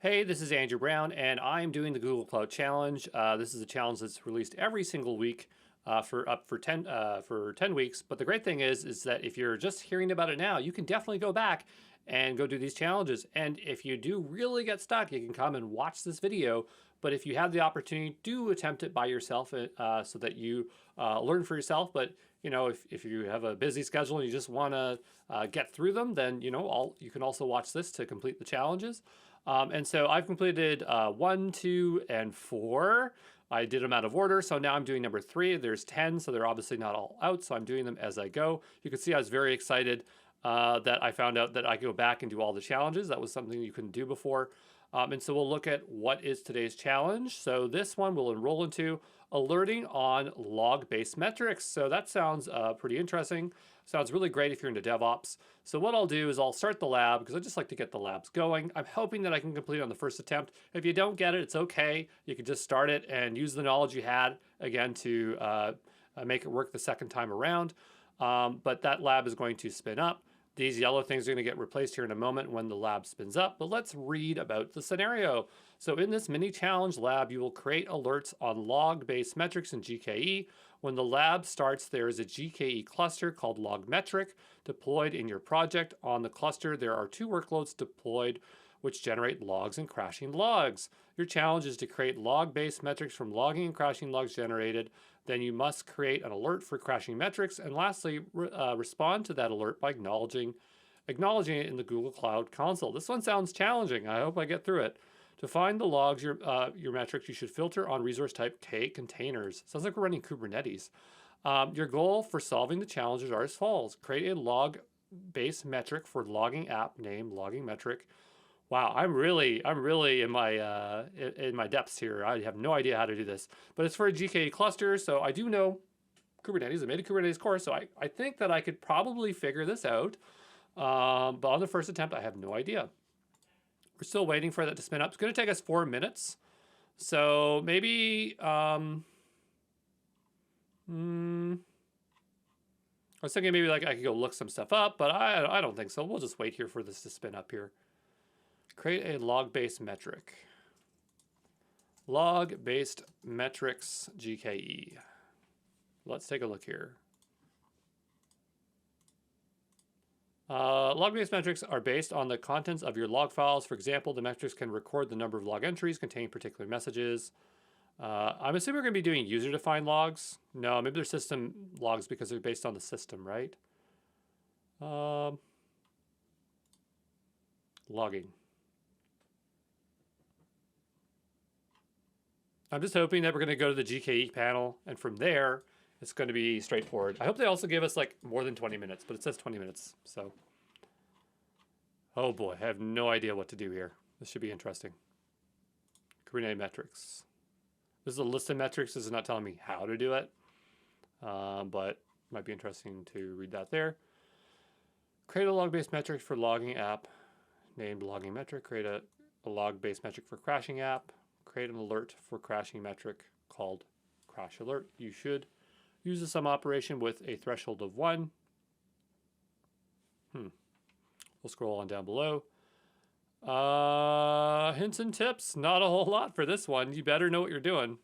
Hey, this is Andrew Brown, and I'm doing the Google Clout Challenge. This is a challenge that's released every single week for 10 weeks. But the great thing is that if you're just hearing about it now, you can definitely go back and go do these challenges. And if you do really get stuck, you can come and watch this video. But if you have the opportunity, do attempt it by yourself so that you learn for yourself. But if you have a busy schedule and you just want to get through them, then you can also watch this to complete the challenges. And so I've completed 1, 2, and 4. I did them out of order, so now I'm doing number 3. There's 10, so they're obviously not all out, so I'm doing them as I go. You can see I was very excited that I found out that I could go back and do all the challenges. That was something you couldn't do before. And so we'll look at what is today's challenge. So this one will enroll into alerting on log-based metrics. So that sounds pretty interesting. Sounds really great if you're into DevOps. So what I'll do is I'll start the lab because I just like to get the labs going. I'm hoping that I can complete it on the first attempt. If you don't get it, it's okay. You can just start it and use the knowledge you had again to make it work the second time around. But that lab is going to spin up. These yellow things are going to get replaced here in a moment when the lab spins up, but let's read about the scenario. So in this mini challenge lab, you will create alerts on log-based metrics in GKE. When the lab starts, there is a GKE cluster called log metric deployed in your project. On the cluster, there are 2 workloads deployed which generate logs and crashing logs. Your challenge is to create log-based metrics from logging and crashing logs generated. Then you must create an alert for crashing metrics. And lastly, respond to that alert by acknowledging it in the Google Cloud console. This one sounds challenging. I hope I get through it. To find the logs, your metrics, you should filter on resource type K containers. Sounds like we're running Kubernetes. Your goal for solving the challenges are as follows. Create a log-based metric for logging app named logging metric. Wow, I'm really in my depths here. I have no idea how to do this, but it's for a GKE cluster, so I do know Kubernetes. I made a Kubernetes course, so I think that I could probably figure this out. But on the first attempt, I have no idea. We're still waiting for that to spin up. It's going to take us 4 minutes, so maybe I was thinking maybe like I could go look some stuff up, but I don't think so. We'll just wait here for this to spin up here. Create a log-based metric. Log-based metrics GKE. Let's take a look here. Log-based metrics are based on the contents of your log files. For example, the metrics can record the number of log entries containing particular messages. I'm assuming we're going to be doing user-defined logs. No, maybe they're system logs because they're based on the system, right? Logging. I'm just hoping that we're going to go to the GKE panel, and from there, it's going to be straightforward. I hope they also give us like more than 20 minutes, but it says 20 minutes, so. Oh boy, I have no idea what to do here. This should be interesting. Kubernetes metrics. This is a list of metrics. This is not telling me how to do it, but it might be interesting to read that there. Create a log-based metric for logging app named logging metric. Create a log-based metric for crashing app. Create an alert for crashing metric called crash alert. You should use the sum operation with a threshold of 1. We'll scroll on down below. Hints and tips, not a whole lot for this one. You better know what you're doing.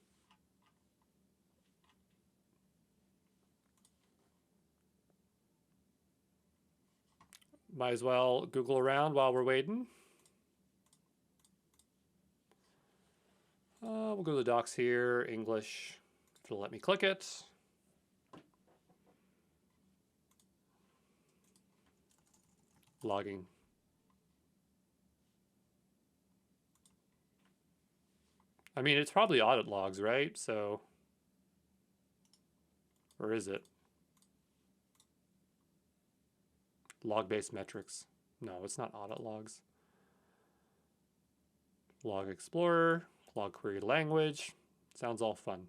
Might as well Google around while we're waiting. We'll go to the docs here, English, if it'll let me click it. Logging. I mean, it's probably audit logs, right? So, or is it? Log-based metrics. No, it's not audit logs. Log Explorer, log query language. Sounds all fun.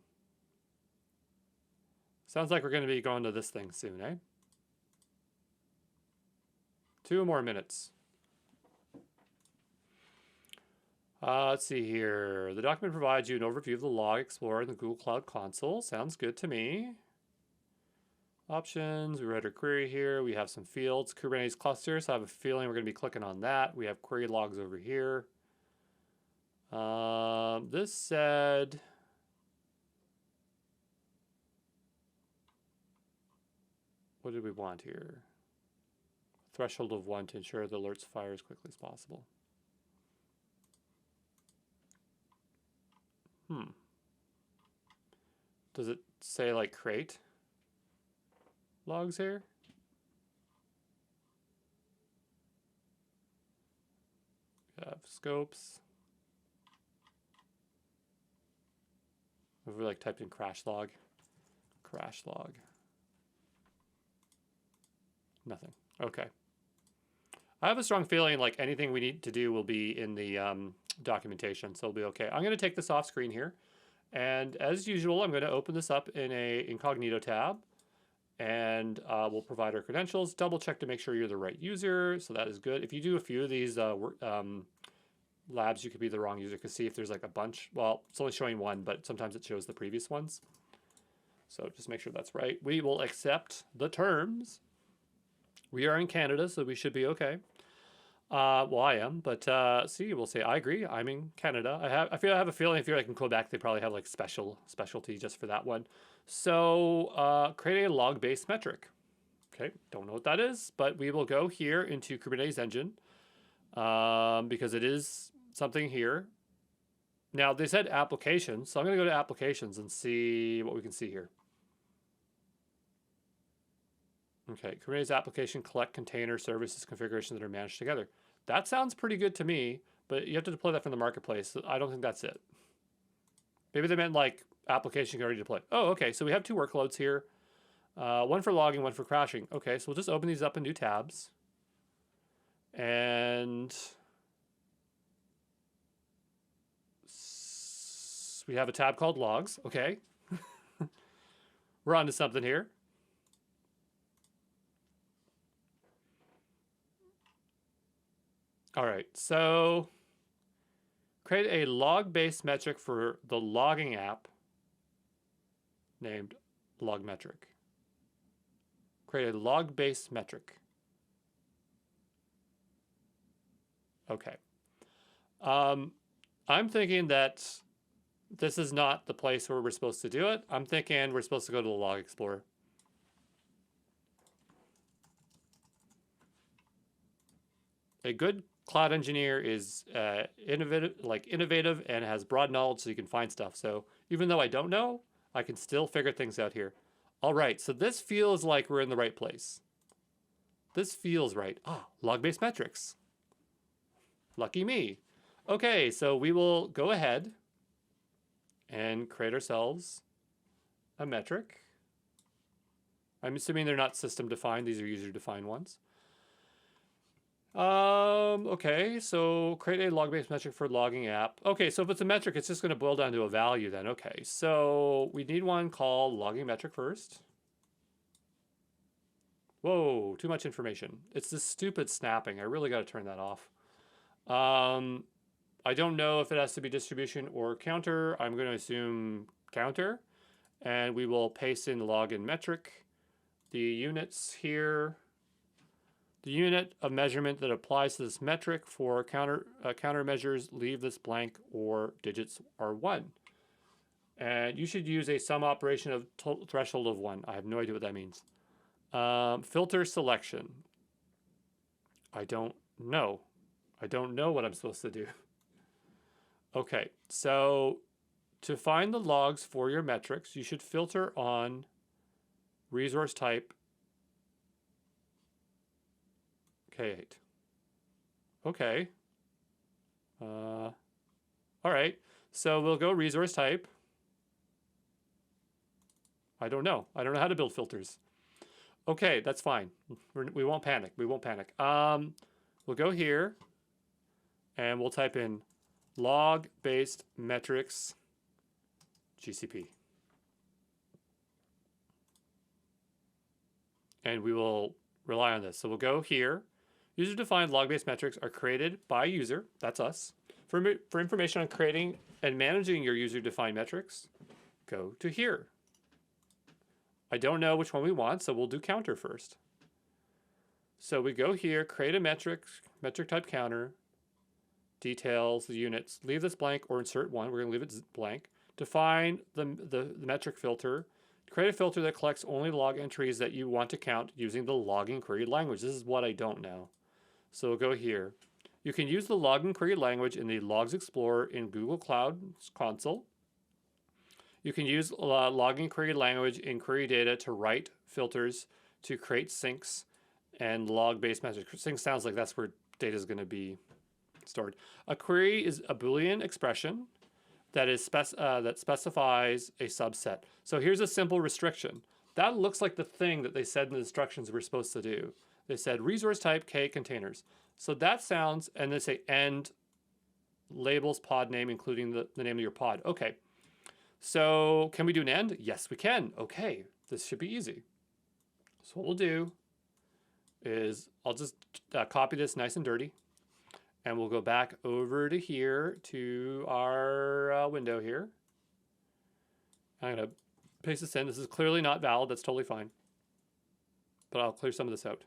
Sounds like we're going to be going to this thing soon, eh? 2 more minutes. Let's see here. The document provides you an overview of the Log Explorer in the Google Cloud Console. Sounds good to me. Options, we read our query here. We have some fields, Kubernetes cluster, so I have a feeling we're going to be clicking on that. We have query logs over here. this said, what did we want here? Threshold of 1 to ensure the alerts fire as quickly as possible. Does it say like create logs here? We have scopes. If we like typed in crash log. Nothing. Okay. I have a strong feeling like anything we need to do will be in the documentation, so it'll be okay. I'm going to take this off screen here. And as usual, I'm going to open this up in a incognito tab. And we'll provide our credentials. Double check to make sure you're the right user. So that is good. If you do a few of these labs, you could be the wrong user. Because see if there's like a bunch. Well, it's only showing one, but sometimes it shows the previous ones. So just make sure that's right. We will accept the terms. We are in Canada, so we should be okay. Well, I am, but see, we'll say I agree. I'm in Canada. I have a feeling if you're like in Quebec, they probably have like specialty just for that one. So create a log-based metric. Okay, don't know what that is, but we will go here into Kubernetes Engine because it is something here. Now they said applications, so I'm going to go to applications and see what we can see here. Okay, Kubernetes application collect container services configurations that are managed together. That sounds pretty good to me, but you have to deploy that from the marketplace. So I don't think that's it. Maybe they meant like application can already deploy. Oh, okay, so we have 2 workloads here. One for logging, one for crashing. Okay, so we'll just open these up in new tabs. And we have a tab called logs. Okay. We're on to something here. All right, so create a log-based metric for the logging app named log metric. Create a log-based metric. Okay. I'm thinking that this is not the place where we're supposed to do it. I'm thinking we're supposed to go to the Log Explorer. A good cloud engineer is innovative and has broad knowledge so you can find stuff. So even though I don't know, I can still figure things out here. All right, so this feels like we're in the right place. This feels right. Ah, log-based metrics. Lucky me. Okay, so we will go ahead and create ourselves a metric. I'm assuming they're not system defined. These are user defined ones. Okay, so create a log-based metric for logging app. Okay, so if it's a metric, it's just going to boil down to a value then. Okay, so we need one called logging metric first. Whoa, too much information. It's this stupid snapping. I really got to turn that off. I don't know if it has to be distribution or counter. I'm going to assume counter. And we will paste in the login metric. The units here. The unit of measurement that applies to this metric for counter measures, leave this blank or digits are 1. And you should use a sum operation of threshold of 1. I have no idea what that means. Filter selection. I don't know. I don't know what I'm supposed to do. Okay, so to find the logs for your metrics, you should filter on resource type K8. Okay. All right. So we'll go resource type. I don't know. I don't know how to build filters. Okay, that's fine. We won't panic. We won't panic. We'll go here and we'll type in log-based metrics GCP. And we will rely on this. So we'll go here. User-defined log-based metrics are created by user. That's us. For information on creating and managing your user-defined metrics, go to here. I don't know which one we want, so we'll do counter first. So we go here, create a metric type counter, details, the units. Leave this blank or insert one. We're going to leave it blank. Define the metric filter. Create a filter that collects only log entries that you want to count using the logging query language. This is what I don't know. So we'll go here. You can use the logging query language in the Logs Explorer in Google Cloud Console. You can use logging query language in query data to write filters to create sinks and log-based metrics. Sync sounds like that's where data is going to be stored. A query is a Boolean expression that specifies a subset. So here's a simple restriction. That looks like the thing that they said in the instructions we're supposed to do. They said resource type K containers. So that sounds, and they say end labels pod name, including the name of your pod. Okay. So can we do an end? Yes, we can. Okay. This should be easy. So what we'll do is I'll just copy this nice and dirty. And we'll go back over to here to our window here. I'm going to paste this in. This is clearly not valid. That's totally fine. But I'll clear some of this out.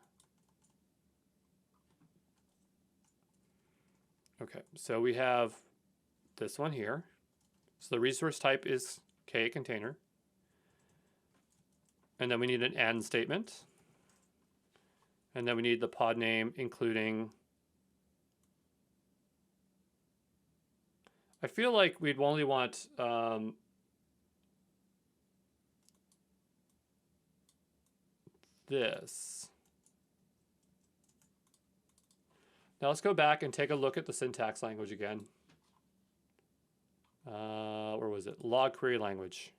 Okay, so we have this one here. So the resource type is K container. And then we need an AND statement. And then we need the pod name, including... I feel like we'd only want this. Now let's go back and take a look at the syntax language again. Where was it? Log query language.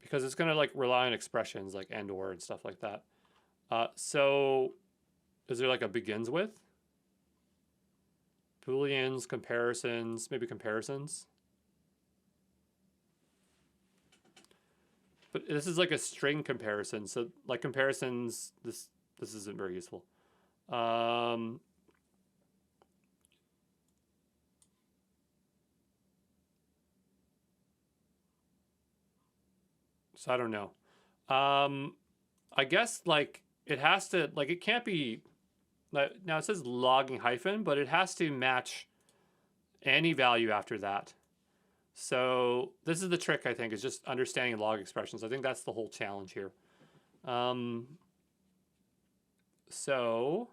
Because it's going to like rely on expressions like and or and stuff like that. So is there like a begins with? Booleans, comparisons, maybe comparisons. But this is like a string comparison. So like comparisons, this isn't very useful. So I don't know. I guess like it has to, like it can't be, now it says logging hyphen, but it has to match any value after that. So this is the trick, I think, is just understanding log expressions. I think that's the whole challenge here. So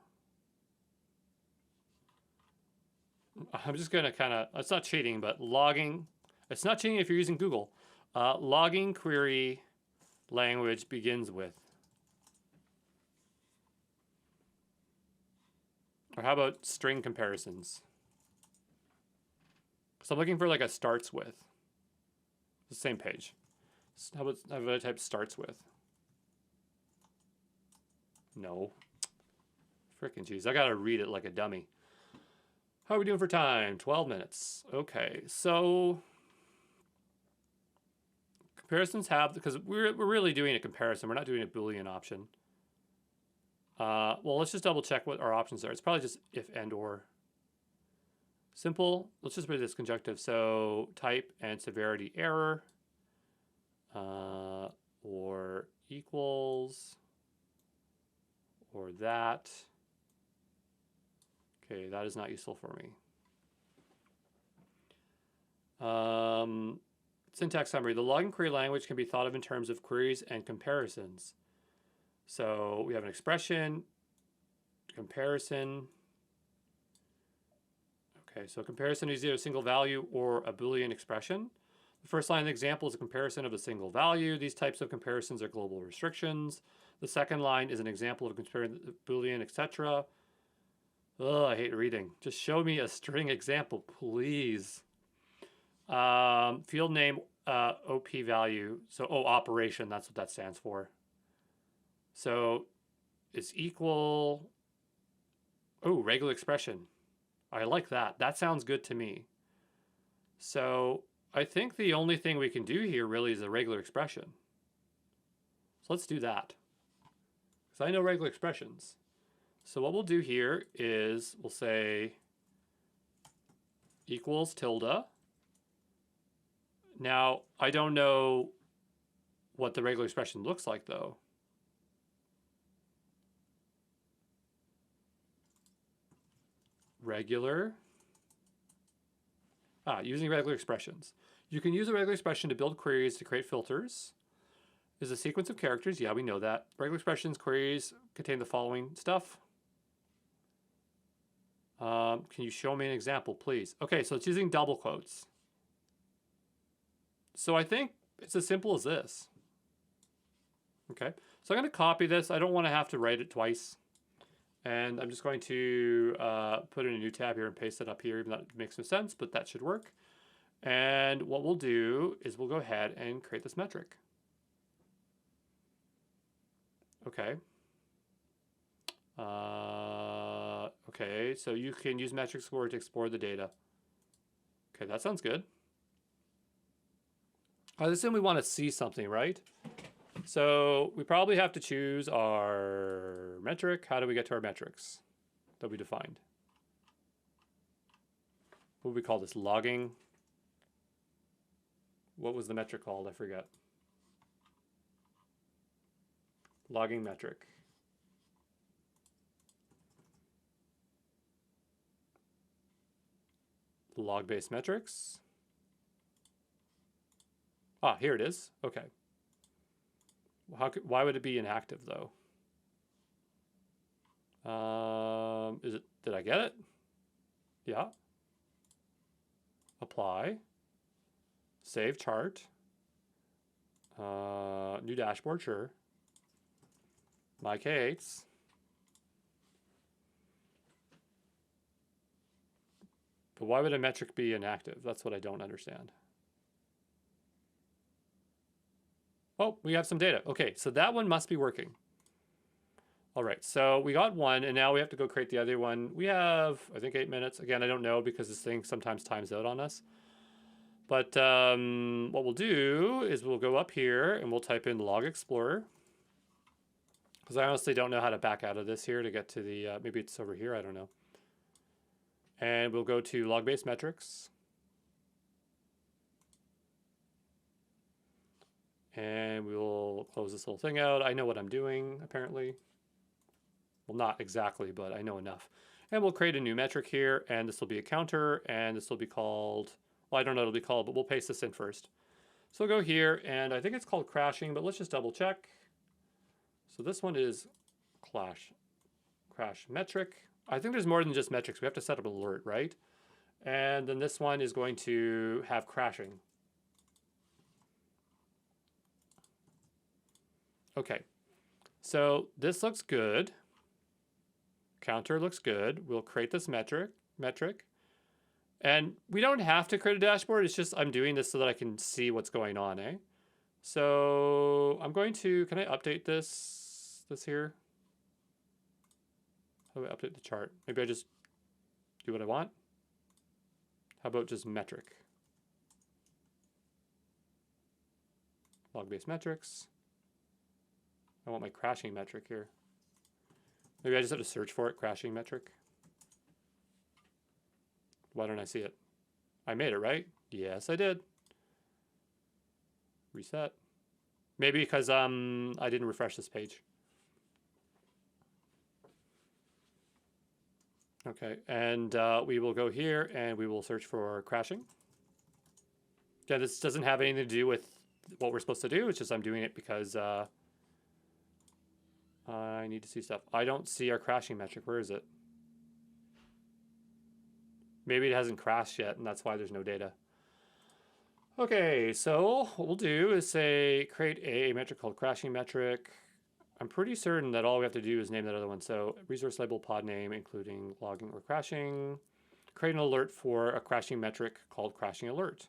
I'm just going to kind of, it's not cheating, but logging, it's not cheating if you're using Google. Logging query language begins with. Or how about string comparisons? So I'm looking for like a starts with. The same page. How about I type starts with? No. Frickin' jeez, I gotta read it like a dummy. How are we doing for time? 12 minutes. Okay, so comparisons have, because we're really doing a comparison. We're not doing a Boolean option. Well, let's just double check what our options are. It's probably just if and or. Simple. Let's just put this conjunctive. So type and severity error, or equals, or that. Okay, that is not useful for me. Syntax summary. The logging query language can be thought of in terms of queries and comparisons. So we have an expression, comparison. Okay, so comparison is either a single value or a Boolean expression. The first line of the example is a comparison of a single value. These types of comparisons are global restrictions. The second line is an example of comparing Boolean, etc. Ugh, I hate reading. Just show me a string example, please. Field name, OP value. So, operation, that's what that stands for. So, it's equal. Oh, regular expression. I like that. That sounds good to me. So, I think the only thing we can do here really is a regular expression. So, let's do that. Because I know regular expressions. So what we'll do here is we'll say equals tilde. Now, I don't know what the regular expression looks like, though. regular. Using regular expressions. You can use a regular expression to build queries to create filters. Is a sequence of characters. Yeah, we know that. Regular expressions queries contain the following stuff. Can you show me an example, please? Okay, so it's using double quotes. So I think it's as simple as this. Okay, so I'm going to copy this. I don't want to have to write it twice. And I'm just going to put in a new tab here and paste it up here, even though that makes no sense, but that should work. And what we'll do is we'll go ahead and create this metric. Okay. Okay, so you can use metric score to explore the data. Okay, that sounds good. I assume we want to see something, right? So we probably have to choose our metric. How do we get to our metrics that we defined? What would we call this? Logging? What was the metric called? I forget. Logging metric. Log-based metrics. Here it is. Okay. Why would it be inactive though? Did I get it? Yeah. Apply. Save chart. New dashboard, sure. My Kates. But why would a metric be inactive? That's what I don't understand. Oh, we have some data. Okay, so that one must be working. All right, so we got one, and now we have to go create the other one. We have, I think, 8 minutes. Again, I don't know because this thing sometimes times out on us. But what we'll do is we'll go up here and we'll type in Log Explorer. Because I honestly don't know how to back out of this here to get to the, maybe it's over here, I don't know. And we'll go to Log-Based Metrics. And we will close this little thing out. I know what I'm doing, apparently. Well, not exactly, but I know enough. And we'll create a new metric here, and this will be a counter, and this will be called, well, I don't know what it'll be called, but we'll paste this in first. So we'll go here, and I think it's called crashing, but let's just double check. So this one is crash metric. I think there's more than just metrics. We have to set up an alert, right? And then this one is going to have crashing. Okay, so this looks good. Counter looks good. We'll create this metric. And we don't have to create a dashboard. It's just I'm doing this so that I can see what's going on, eh? So I'm going to, can I update this here? How do I update the chart? Maybe I just do what I want. How about just metric? Log-based metrics. I want my crashing metric here. Maybe I just have to search for it, crashing metric. Why don't I see it? I made it, right? Yes, I did. Reset. Maybe because I didn't refresh this page. Okay, and we will go here and we will search for crashing. Yeah, this doesn't have anything to do with what we're supposed to do. It's just I'm doing it because I need to see stuff. I don't see our crashing metric. Where is it? Maybe it hasn't crashed yet, and that's why there's no data. Okay, so what we'll do is say create a metric called crashing metric. I'm pretty certain that all we have to do is name that other one. So resource label pod name, including logging or crashing. Create an alert for a crashing metric called crashing alert.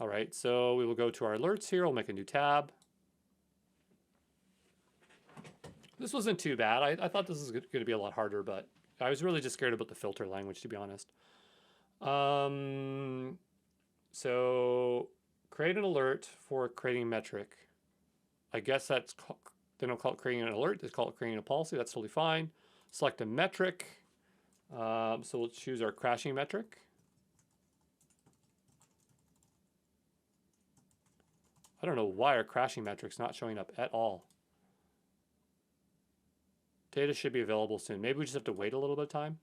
All right, so we will go to our alerts here. We'll make a new tab. This wasn't too bad. I thought this was going to be a lot harder, but I was really just scared about the filter language, to be honest. So create an alert for creating a metric. I guess that's, they don't call it creating an alert, they call it creating a policy. That's totally fine. Select a metric. So we'll choose our crashing metric. I don't know why our crashing metric's not showing up at all. Data should be available soon. Maybe we just have to wait a little bit of time.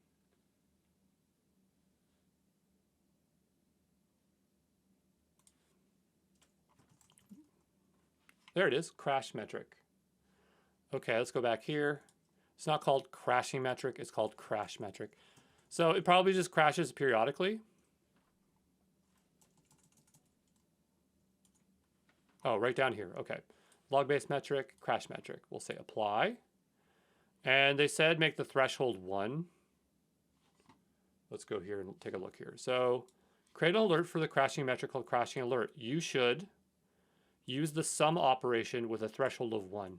There it is, crash metric. Okay, let's go back here. It's not called crashing metric, it's called crash metric. So it probably just crashes periodically. Oh, right down here, okay. Log-based metric, crash metric. We'll say apply. And they said make the threshold 1. Let's go here and take a look here. So create an alert for the crashing metric called crashing alert. You should use the sum operation with a threshold of 1.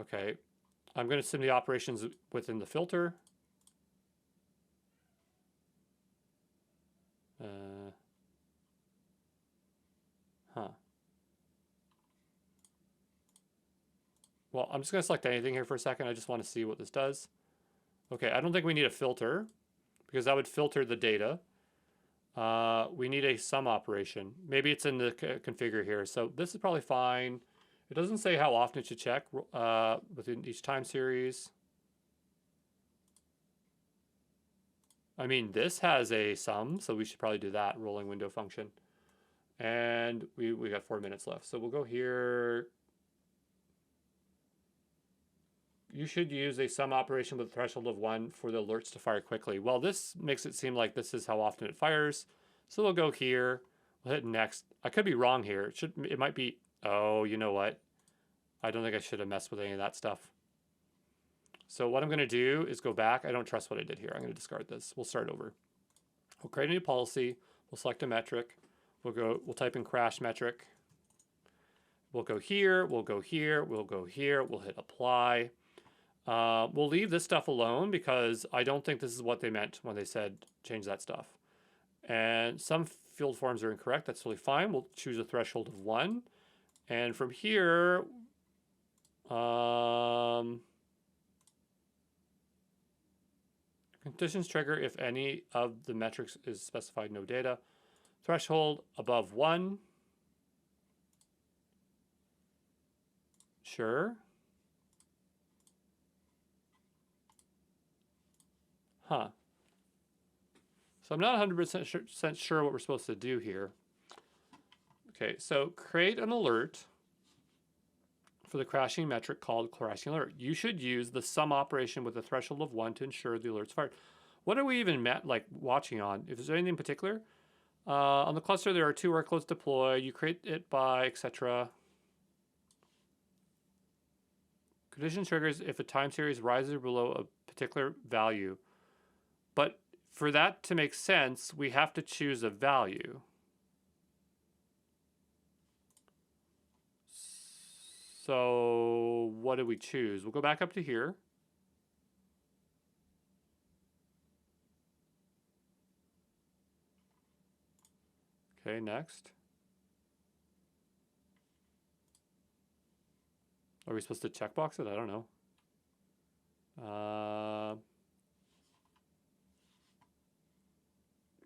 Okay, I'm going to sim the operations within the filter. Well, I'm just going to select anything here for a second. I just want to see what this does. Okay, I don't think we need a filter because that would filter the data. We need a sum operation. Maybe it's in the configure here. So this is probably fine. It doesn't say how often it should check within each time series. I mean, this has a sum, so we should probably do that rolling window function. And we got 4 minutes left. So we'll go here. You should use a sum operation with a threshold of 1 for the alerts to fire quickly. Well, this makes it seem like this is how often it fires. So we'll go here. We'll hit next. I could be wrong here. It might be, oh, you know what? I don't think I should have messed with any of that stuff. So what I'm going to do is go back. I don't trust what I did here. I'm going to discard this. We'll start over. We'll create a new policy. We'll select a metric. We'll type in crash metric. We'll go here. We'll go here. We'll go here. We'll hit apply. We'll leave this stuff alone because I don't think this is what they meant when they said change that stuff. And some field forms are incorrect. That's totally fine. We'll choose a threshold of 1. And from here, conditions trigger if any of the metrics is specified no data. Threshold above 1. Sure. Huh. So I'm not 100% sure what we're supposed to do here. Okay, so create an alert for the crashing metric called crashing alert. You should use the sum operation with a threshold of 1 to ensure the alert's fired. What are we even watching on? If there's anything in particular, on the cluster there are 2 workloads deployed. You create it by etc. Condition triggers if a time series rises or below a particular value. But for that to make sense, we have to choose a value. So what do we choose? We'll go back up to here. Okay, next. Are we supposed to checkbox it? I don't know.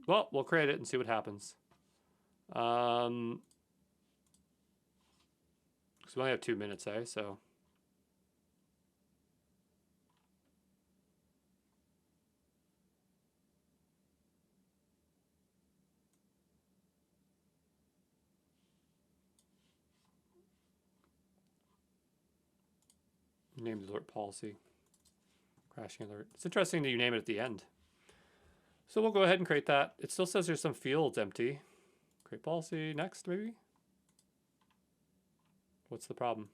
Well, we'll create it and see what happens. Because we only have 2 minutes, so. Name the alert policy. Crashing alert. It's interesting that you name it at the end. So we'll go ahead and create that. It still says there's some fields empty. Create policy. Next, maybe? What's the problem?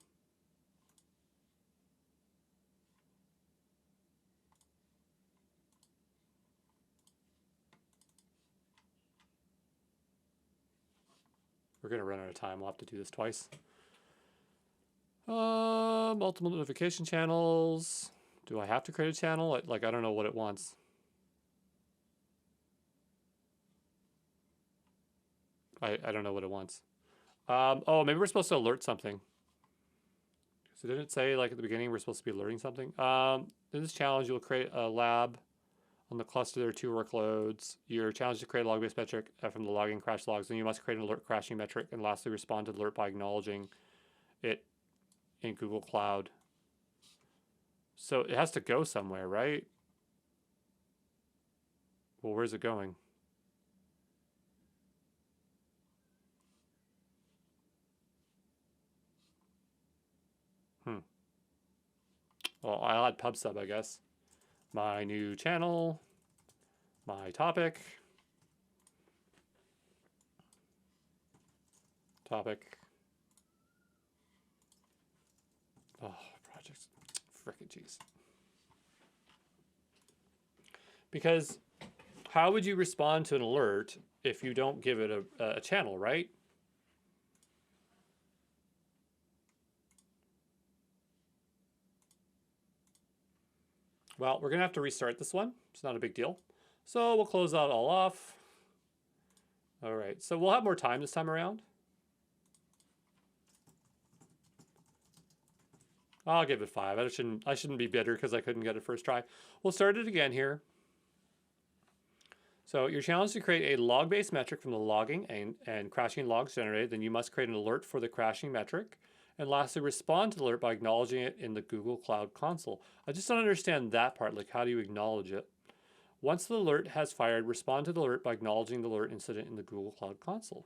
We're going to run out of time. We'll have to do this twice. Multiple notification channels. Do I have to create a channel? I don't know what it wants. I don't know what it wants. Oh, maybe we're supposed to alert something. So didn't it say at the beginning we're supposed to be alerting something? In this challenge, you'll create a lab. On the cluster, there are 2 workloads. You're challenged to create a log-based metric from the logging crash logs. Then you must create an alert crashing metric. And lastly, respond to the alert by acknowledging it in Google Cloud. So it has to go somewhere, right? Well, where's it going? Well, I'll add PubSub, I guess. My new channel, my topic, oh, projects, frickin' jeez. Because how would you respond to an alert if you don't give it a channel, right? Well, we're gonna have to restart this one. It's not a big deal. So we'll close that all off. All right, so we'll have more time this time around. I'll give it 5. I shouldn't be bitter because I couldn't get it first try. We'll start it again here. So your challenge is to create a log-based metric from the logging and crashing logs generated. Then you must create an alert for the crashing metric. And lastly, respond to the alert by acknowledging it in the Google Cloud console. I just don't understand that part. Like, how do you acknowledge it? Once the alert has fired, respond to the alert by acknowledging the alert incident in the Google Cloud console.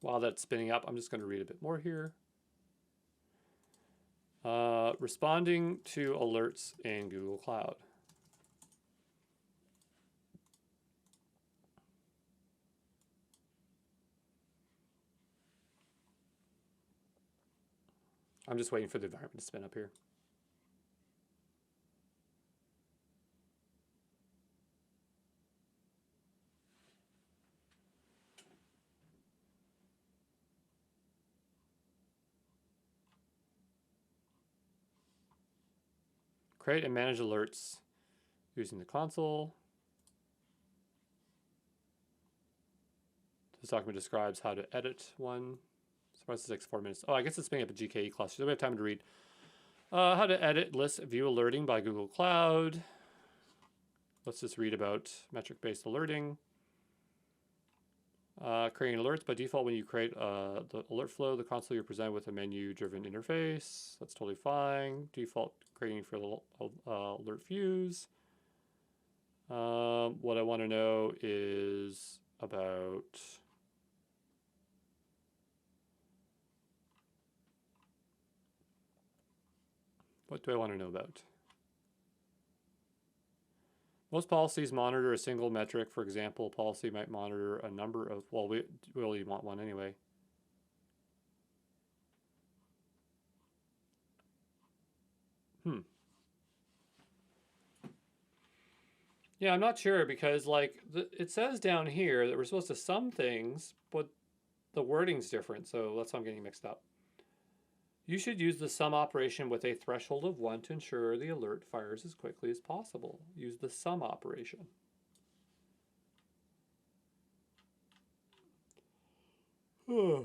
While that's spinning up, I'm just going to read a bit more here. Responding to alerts in Google Cloud. I'm just waiting for the environment to spin up here. Create and manage alerts using the console. This document describes how to edit one. Surprise, it takes 4 minutes. Oh, I guess it's spinning up a GKE cluster. So we have time to read. How to edit list view alerting by Google Cloud. Let's just read about metric-based alerting. Creating alerts by default. When you create the alert flow, the console, you're presented with a menu-driven interface. That's totally fine. Default creating for the alert views. What I want to know is about what do I want to know about? Most policies monitor a single metric. For example, a policy might monitor a number of, well, we really want one anyway. Yeah, I'm not sure because like it says down here that we're supposed to sum things, but the wording's different, so that's why I'm getting mixed up. You should use the sum operation with a threshold of 1 to ensure the alert fires as quickly as possible. Use the sum operation. By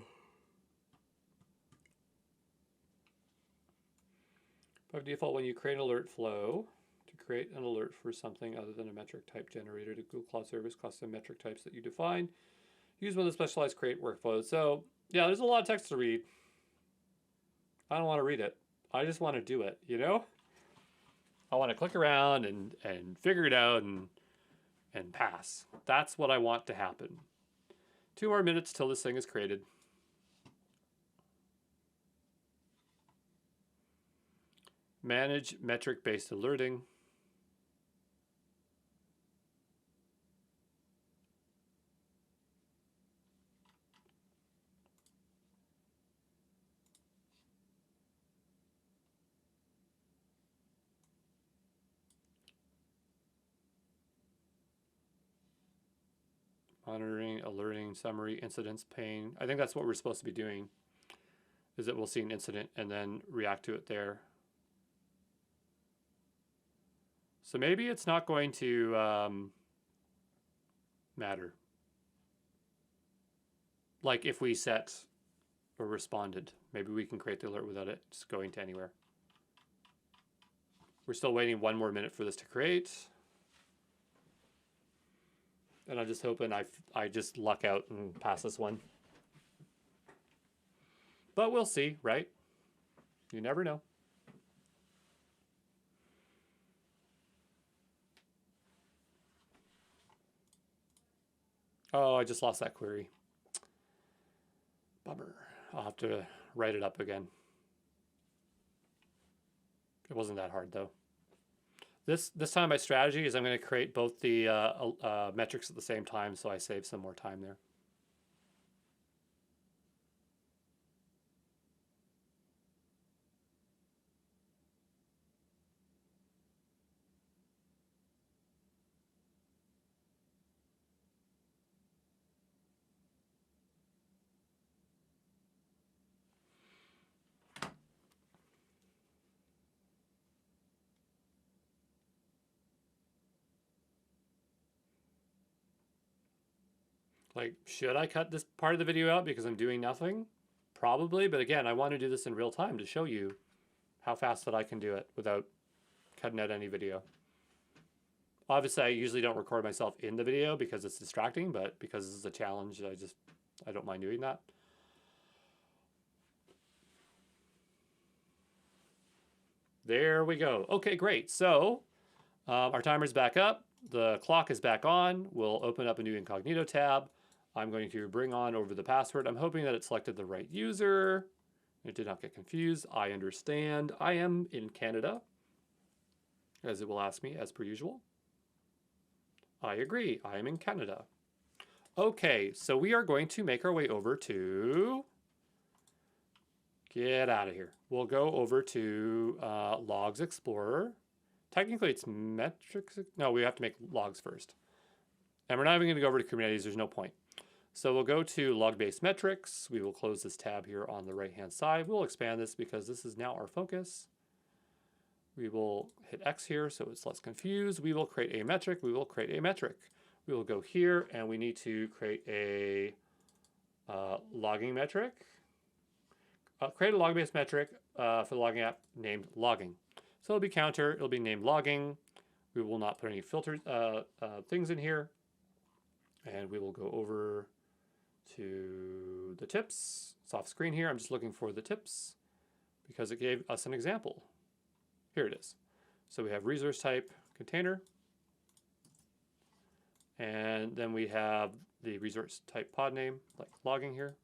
default, when you create an alert flow, to create an alert for something other than a metric type generated, a Google Cloud Service custom metric types that you define. Use one of the specialized create workflows. So yeah, there's a lot of text to read. I don't want to read it. I just want to do it, you know? I want to click around and figure it out and pass. That's what I want to happen. 2 more minutes till this thing is created. Manage metric-based alerting. Monitoring, alerting, summary, incidents, pane. I think that's what we're supposed to be doing, is that we'll see an incident and then react to it there. So maybe it's not going to matter. Like if we set or responded, maybe we can create the alert without it just going to anywhere. We're still waiting 1 more minute for this to create. And I'm just hoping I just luck out and pass this one. But we'll see, right? You never know. Oh, I just lost that query. Bummer. I'll have to write it up again. It wasn't that hard though. This time my strategy is I'm going to create both the metrics at the same time, so I save some more time there. Like, should I cut this part of the video out because I'm doing nothing? Probably, but again, I want to do this in real time to show you how fast that I can do it without cutting out any video. Obviously, I usually don't record myself in the video because it's distracting, but because this is a challenge, I don't mind doing that. There we go. Okay, great. So our timer's back up. The clock is back on. We'll open up a new incognito tab. I'm going to bring on over the password. I'm hoping that it selected the right user. It did not get confused. I understand. I am in Canada, as it will ask me as per usual. I agree. I am in Canada. Okay, so we are going to make our way over to... Get out of here. We'll go over to Logs Explorer. Technically, it's metrics. No, we have to make logs first. And we're not even going to go over to Kubernetes. There's no point. So we'll go to log-based metrics. We will close this tab here on the right-hand side. We'll expand this because this is now our focus. We will hit X here so it's less confused. We will create a metric. We will create a metric. We will go here and we need to create a logging metric. Create a log-based metric for the logging app named logging. So it'll be counter. It'll be named logging. We will not put any filtered things in here. And we will go over to the tips. It's off screen here. I'm just looking for the tips because it gave us an example. Here it is. So we have resource type container. And then we have the resource type pod name, like logging here.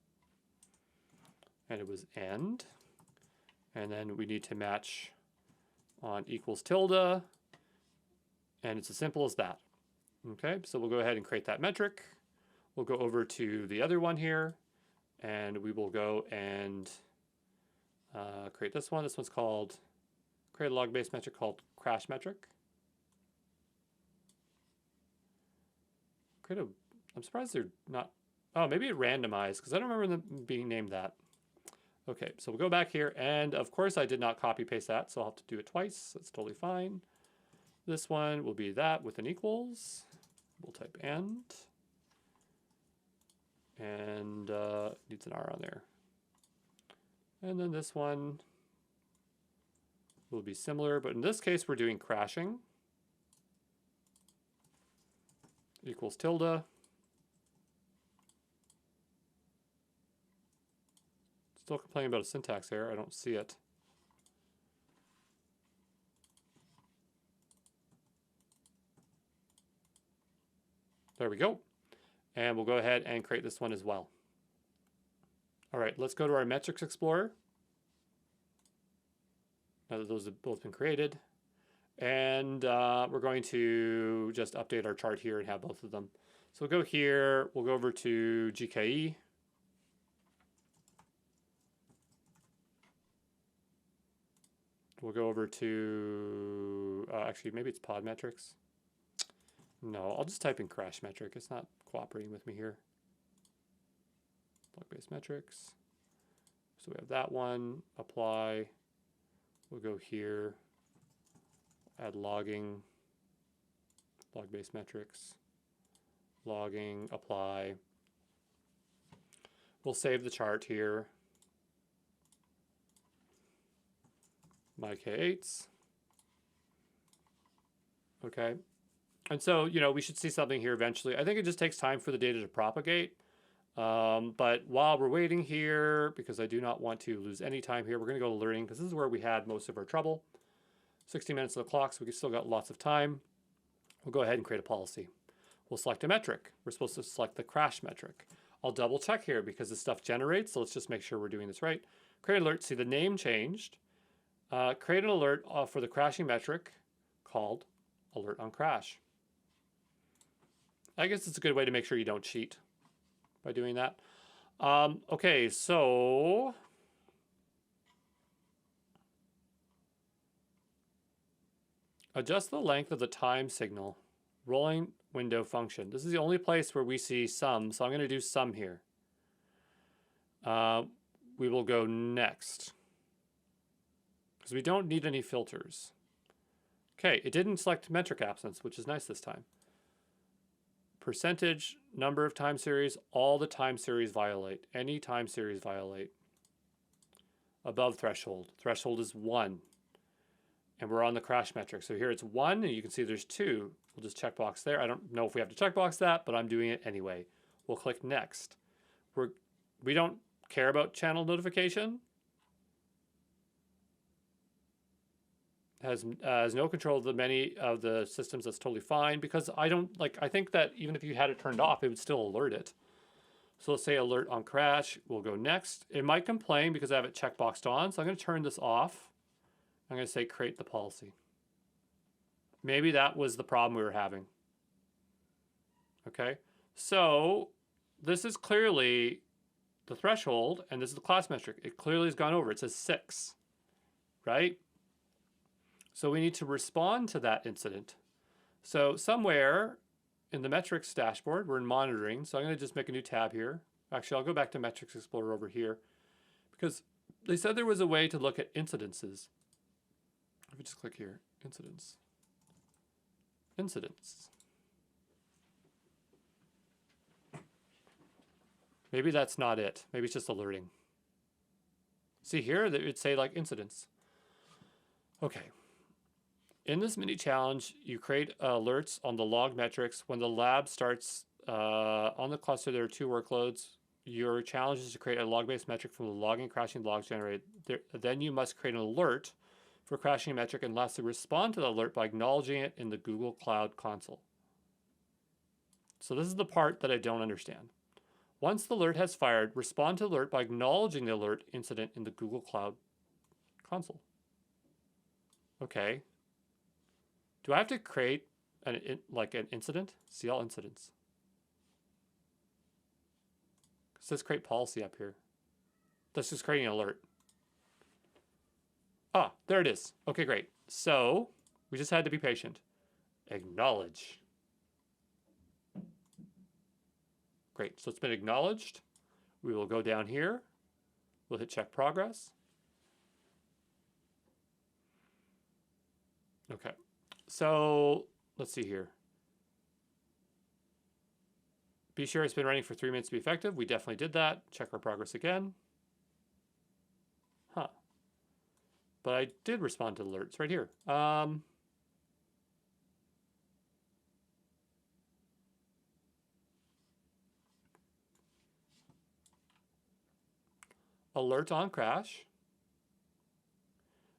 And it was end. And then we need to match on equals tilde. And it's as simple as that. Okay, so we'll go ahead and create that metric. We'll go over to the other one here, and we will go and create this one. This one's called, create a log-based metric called crash metric. I'm surprised they're not, oh, maybe it randomized, because I don't remember them being named that. Okay, so we'll go back here, and of course I did not copy paste that, so I'll have to do it twice. That's totally fine. This one will be that with an equals. We'll type end. And needs an R on there. And then this one will be similar, but in this case we're doing crashing. Equals tilde. Still complaining about a syntax error. I don't see it. There we go. And we'll go ahead and create this one as well. All right, let's go to our metrics explorer. Now that those have both been created. And we're going to just update our chart here and have both of them. So we'll go here, we'll go over to GKE. We'll go over to, actually maybe it's pod metrics. No, I'll just type in crash metric. It's not cooperating with me here. Log-based metrics. So we have that one, apply. We'll go here, add logging, log-based metrics, logging, apply. We'll save the chart here. My K8s. Okay. And so, you know, we should see something here eventually. I think it just takes time for the data to propagate. But while we're waiting here, because I do not want to lose any time here, we're going to go to learning because this is where we had most of our trouble. 60 minutes of the clock, so we still got lots of time. We'll go ahead and create a policy. We'll select a metric. We're supposed to select the crash metric. I'll double check here because this stuff generates, so let's just make sure we're doing this right. Create alert, see the name changed. Create an alert for the crashing metric called alert on crash. I guess it's a good way to make sure you don't cheat by doing that. Okay, so adjust the length of the time signal. Rolling window function. This is the only place where we see sum, so I'm going to do sum here. We will go next because we don't need any filters. Okay, it didn't select metric absence, which is nice this time. Percentage, number of time series, all the time series violate. Any time series violate. Above threshold. Threshold is 1. And we're on the crash metric. So here it's 1, and you can see there's 2. We'll just checkbox there. I don't know if we have to checkbox that, but I'm doing it anyway. We'll click next. We don't care about channel notification. Has no control of the many of the systems. That's totally fine because I think that even if you had it turned off, it would still alert it. So let's say alert on crash. We'll go next. It might complain because I have it checkboxed on. So I'm going to turn this off. I'm going to say create the policy. Maybe that was the problem we were having. Okay. So this is clearly the threshold and this is the class metric. It clearly has gone over. It says 6, right? So we need to respond to that incident. So somewhere in the metrics dashboard, we're in monitoring. So I'm going to just make a new tab here. Actually, I'll go back to Metrics Explorer over here because they said there was a way to look at incidences. Let me just click here, incidents. Incidents. Maybe that's not it. Maybe it's just alerting. See here, it would say like incidents. Okay. In this mini challenge, you create alerts on the log metrics. When the lab starts on the cluster, there are 2 workloads. Your challenge is to create a log-based metric from the logging crashing logs generated. Then you must create an alert for crashing metric and lastly respond to the alert by acknowledging it in the Google Cloud console. So this is the part that I don't understand. Once the alert has fired, respond to the alert by acknowledging the alert incident in the Google Cloud console. Okay. Do I have to create an incident? See all incidents. It says create policy up here. That's just creating an alert. Ah, there it is. Okay, great. So we just had to be patient. Acknowledge. Great, so it's been acknowledged. We will go down here. We'll hit check progress. Okay, so let's see here. Be sure it's been running for 3 minutes to be effective. We definitely did that. Check our progress again. Huh. But I did respond to alerts right here. Alert on crash.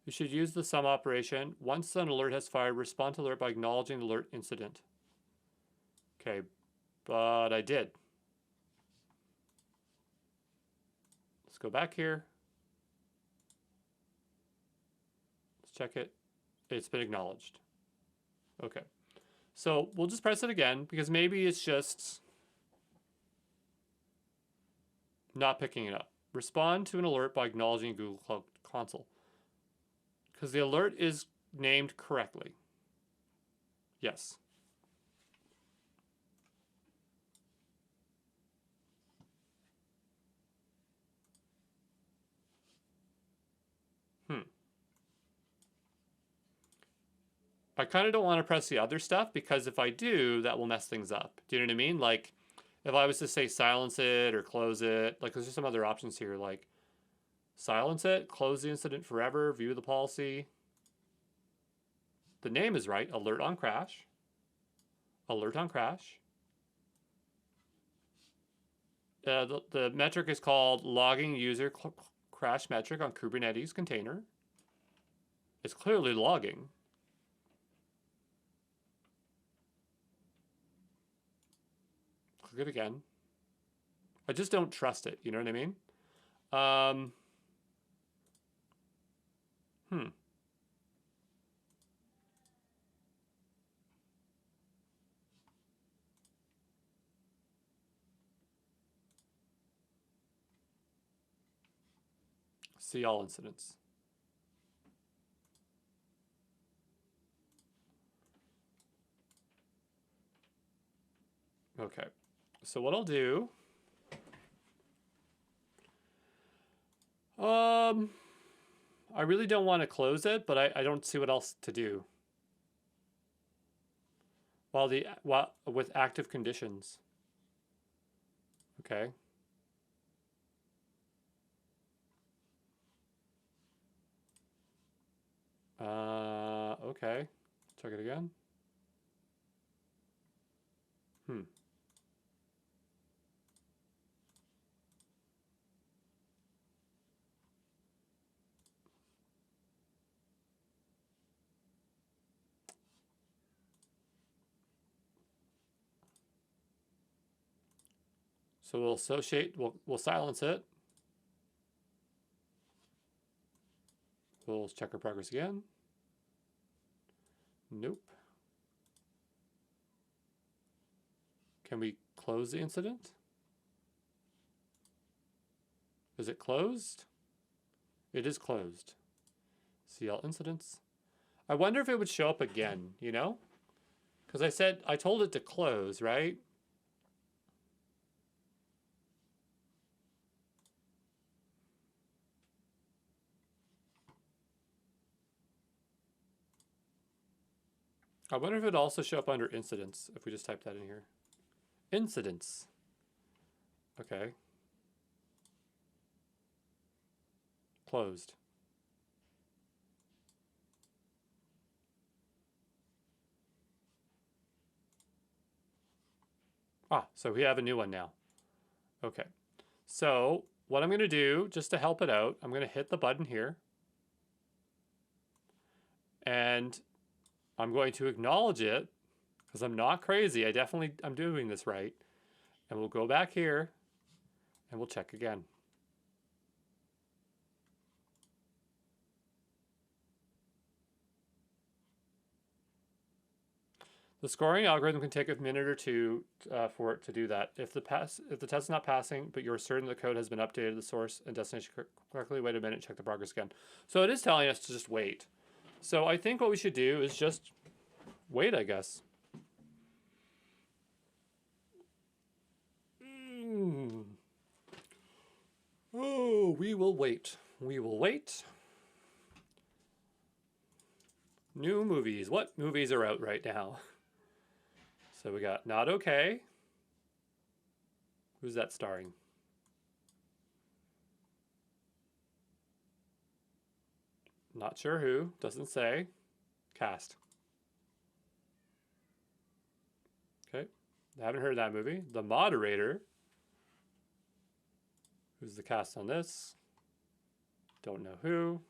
You should use the sum operation. Once an alert has fired, respond to alert by acknowledging the alert incident. Okay, but I did. Let's go back here. Let's check it. It's been acknowledged. Okay, so we'll just press it again because maybe it's just not picking it up. Respond to an alert by acknowledging Google Cloud Console. Because the alert is named correctly. Yes. I kind of don't want to press the other stuff because if I do, that will mess things up. Do you know what I mean? Like, if I was to say silence it or close it, like there's just some other options here, like silence it, close the incident forever, view the policy. The name is right. Alert on crash. Alert on crash. The metric is called logging user crash metric on Kubernetes container. It's clearly logging. Click it again. I just don't trust it. You know what I mean? See all incidents. Okay. So what I'll do... I really don't want to close it, but I don't see what else to do. With active conditions. Okay. Okay. Check it again. So we'll associate, we'll silence it. We'll check our progress again. Nope. Can we close the incident? Is it closed? It is closed. See all incidents. I wonder if it would show up again, you know? Because I told it to close, right? I wonder if it would also show up under incidents if we just type that in here. Incidents. Okay. Closed. Ah, so we have a new one now. Okay. So what I'm going to do, just to help it out, I'm going to hit the button here. And I'm going to acknowledge it because I'm not crazy. I'm doing this right. And we'll go back here and we'll check again. The scoring algorithm can take a minute or two for it to do that. If the test is not passing, but you're certain the code has been updated, the source and destination correctly, wait a minute, check the progress again. So it is telling us to just wait. So I think what we should do is just wait, I guess. Oh, we will wait. We will wait. New movies. What movies are out right now? So we got Not Okay. Who's that starring? Not sure who. Doesn't say. Cast. Okay. I haven't heard of that movie. The Moderator. Who's the cast on this? Don't know who.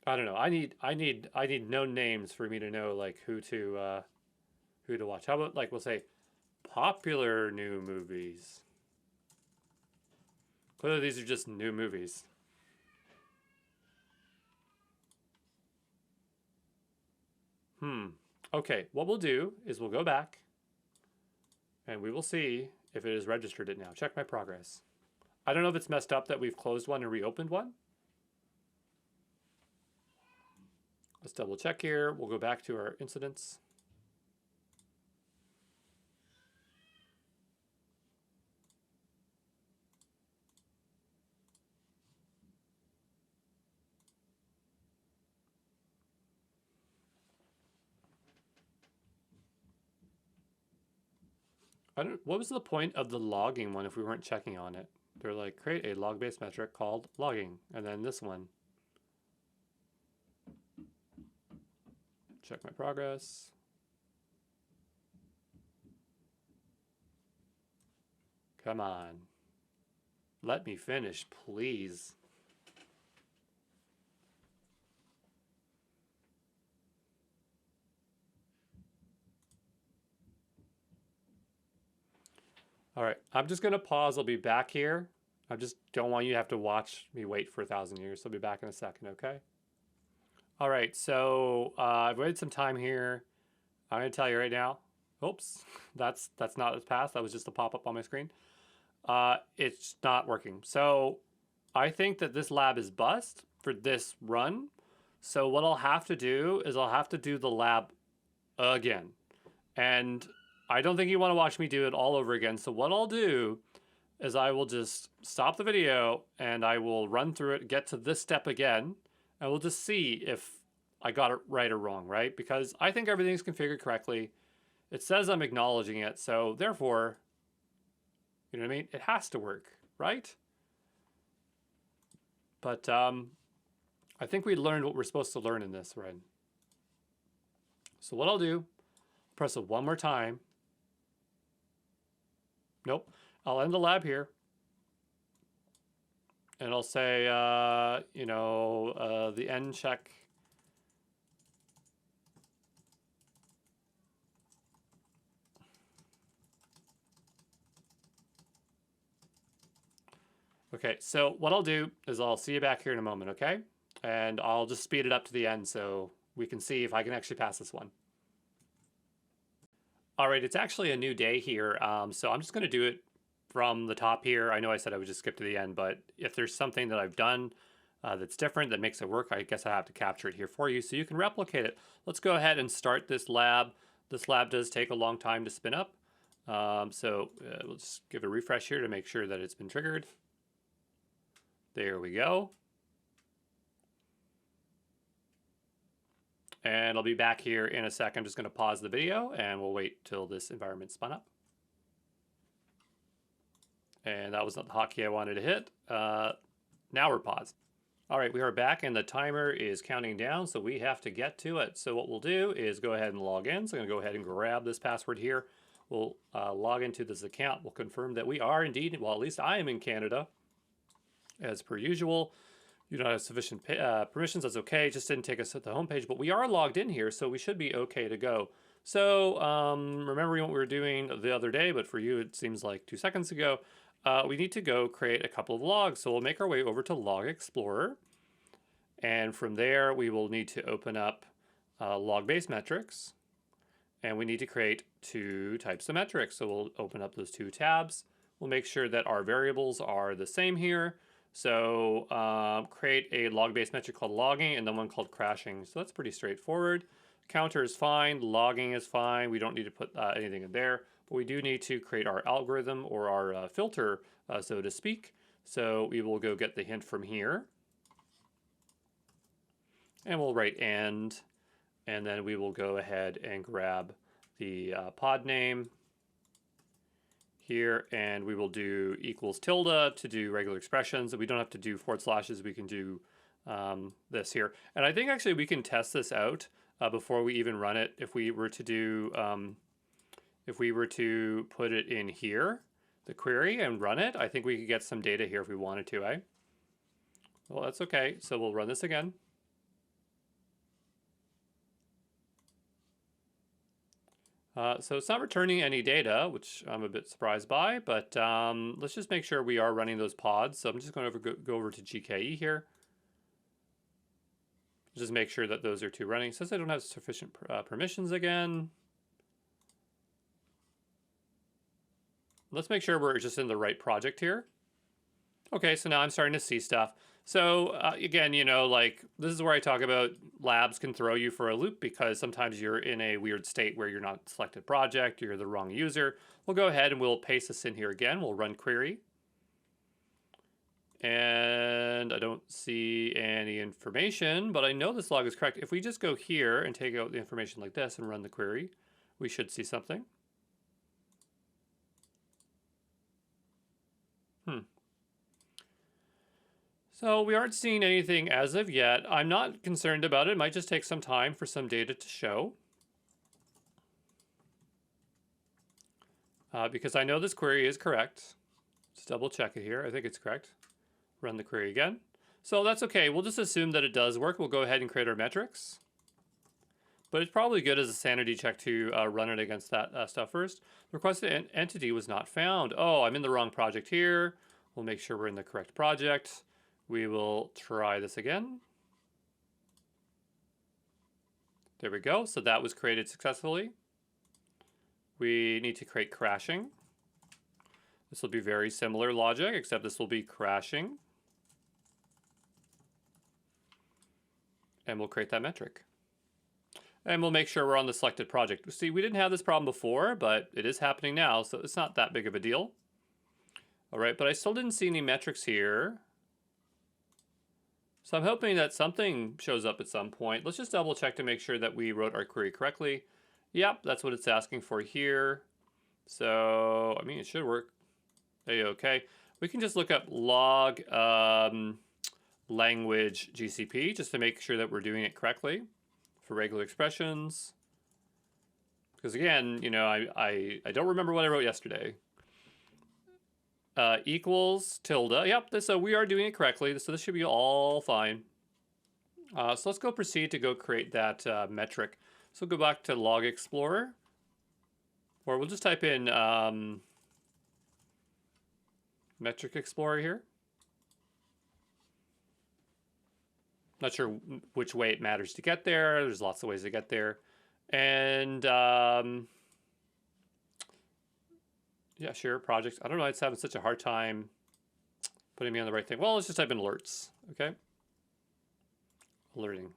I don't know. I need known names for me to know like who to watch. How about like we'll say popular new movies. Clearly these are just new movies. Okay, what we'll do is we'll go back and we will see if it has registered it now. Check my progress. I don't know if it's messed up that we've closed one and reopened one. Let's double check here. We'll go back to our incidents. What was the point of the logging one if we weren't checking on it? They're like, create a log-based metric called logging, and then this one. check my progress. Come on. Let me finish, please. All right, I'm just gonna pause. I'll be back here. I just don't want you to have to watch me wait for 1,000 years. So I'll be back in a second, okay? All right, so I've waited some time here. I'm gonna tell you right now. Oops, that's not a pass. That was just a pop-up on my screen. It's not working. So I think that this lab is bust for this run. So what I'll have to do is I'll have to do the lab again. And I don't think you want to watch me do it all over again. So what I'll do is I will just stop the video and I will run through it, get to this step again, and we'll just see if I got it right or wrong, right? Because I think everything's configured correctly. It says I'm acknowledging it, so therefore, you know what I mean? It has to work, right? But I think we learned what we're supposed to learn in this run. So what I'll do, press it one more time. Nope. I'll end the lab here. And I'll say, you know, the end check. Okay, so what I'll do is I'll see you back here in a moment, okay? And I'll just speed it up to the end so we can see if I can actually pass this one. All right, it's actually a new day here, so I'm just going to do it from the top here. I know I said I would just skip to the end, but if there's something that I've done that's different that makes it work, I guess I have to capture it here for you so you can replicate it. Let's go ahead and start this lab. This lab does take a long time to spin up, so we'll just give it a refresh here to make sure that it's been triggered. There we go. And I'll be back here in a sec. I'm just going to pause the video and we'll wait till this environment spun up. And that was not the hotkey I wanted to hit. Now we're paused. All right, we are back and the timer is counting down, so we have to get to it. So what we'll do is go ahead and log in. So I'm going to go ahead and grab this password here. We'll log into this account. We'll confirm that we are indeed, well, at least I am in Canada. As per usual, you don't have sufficient permissions, that's okay. It just didn't take us to the home page, but we are logged in here, so we should be okay to go. So remembering what we were doing the other day, but for you it seems like 2 seconds ago, we need to go create a couple of logs. So we'll make our way over to Log Explorer, and from there we will need to open up log-based metrics, and we need to create 2 types of metrics. So we'll open up those 2 tabs. We'll make sure that our variables are the same here. So create a log-based metric called logging and then one called crashing. So that's pretty straightforward. Counter is fine, logging is fine. We don't need to put anything in there, but we do need to create our algorithm or our filter, so to speak. So we will go get the hint from here. And we'll write end, and then we will go ahead and grab the pod name here, and we will do equals tilde to do regular expressions. We don't have to do forward slashes. We can do this here. And I think actually we can test this out before we even run it. If we were to do, if we were to put it in here, the query, and run it, I think we could get some data here if we wanted to, eh? Well, that's okay. So we'll run this again. So it's not returning any data, which I'm a bit surprised by, but let's just make sure we are running those pods. So I'm just going to go over to GKE here. Just make sure that those are 2 running. It says I don't have sufficient permissions again. Let's make sure we're just in the right project here. Okay, so now I'm starting to see stuff. So again, you know, like this is where I talk about labs can throw you for a loop because sometimes you're in a weird state where you're not selected project, you're the wrong user. We'll go ahead and we'll paste this in here again. We'll run query. And I don't see any information, but I know this log is correct. If we just go here and take out the information like this and run the query, we should see something. So we aren't seeing anything as of yet. I'm not concerned about it. It might just take some time for some data to show. Because I know this query is correct. Just double check it here. I think it's correct. Run the query again. So that's okay. We'll just assume that it does work. We'll go ahead and create our metrics. But it's probably good as a sanity check to run it against that stuff first. The requested entity was not found. Oh, I'm in the wrong project here. We'll make sure we're in the correct project. We will try this again. There we go. So that was created successfully. We need to create crashing. This will be very similar logic, except this will be crashing. And we'll create that metric. And we'll make sure we're on the selected project. See, we didn't have this problem before, but it is happening now, so it's not that big of a deal. All right, but I still didn't see any metrics here. So I'm hoping that something shows up at some point. Let's just double check to make sure that we wrote our query correctly. Yep, that's what it's asking for here. So, I mean, it should work. Okay. We can just look up log language GCP just to make sure that we're doing it correctly for regular expressions. Because again, you know, I don't remember what I wrote yesterday. Equals tilde. Yep, so we are doing it correctly. So this should be all fine. So let's go proceed to go create that metric. So go back to Log Explorer, or we'll just type in Metric Explorer here. Not sure which way it matters to get there. There's lots of ways to get there. And yeah, sure, projects. I don't know, it's having such a hard time putting me on the right thing. Well, let's just type in alerts, okay? Alerting.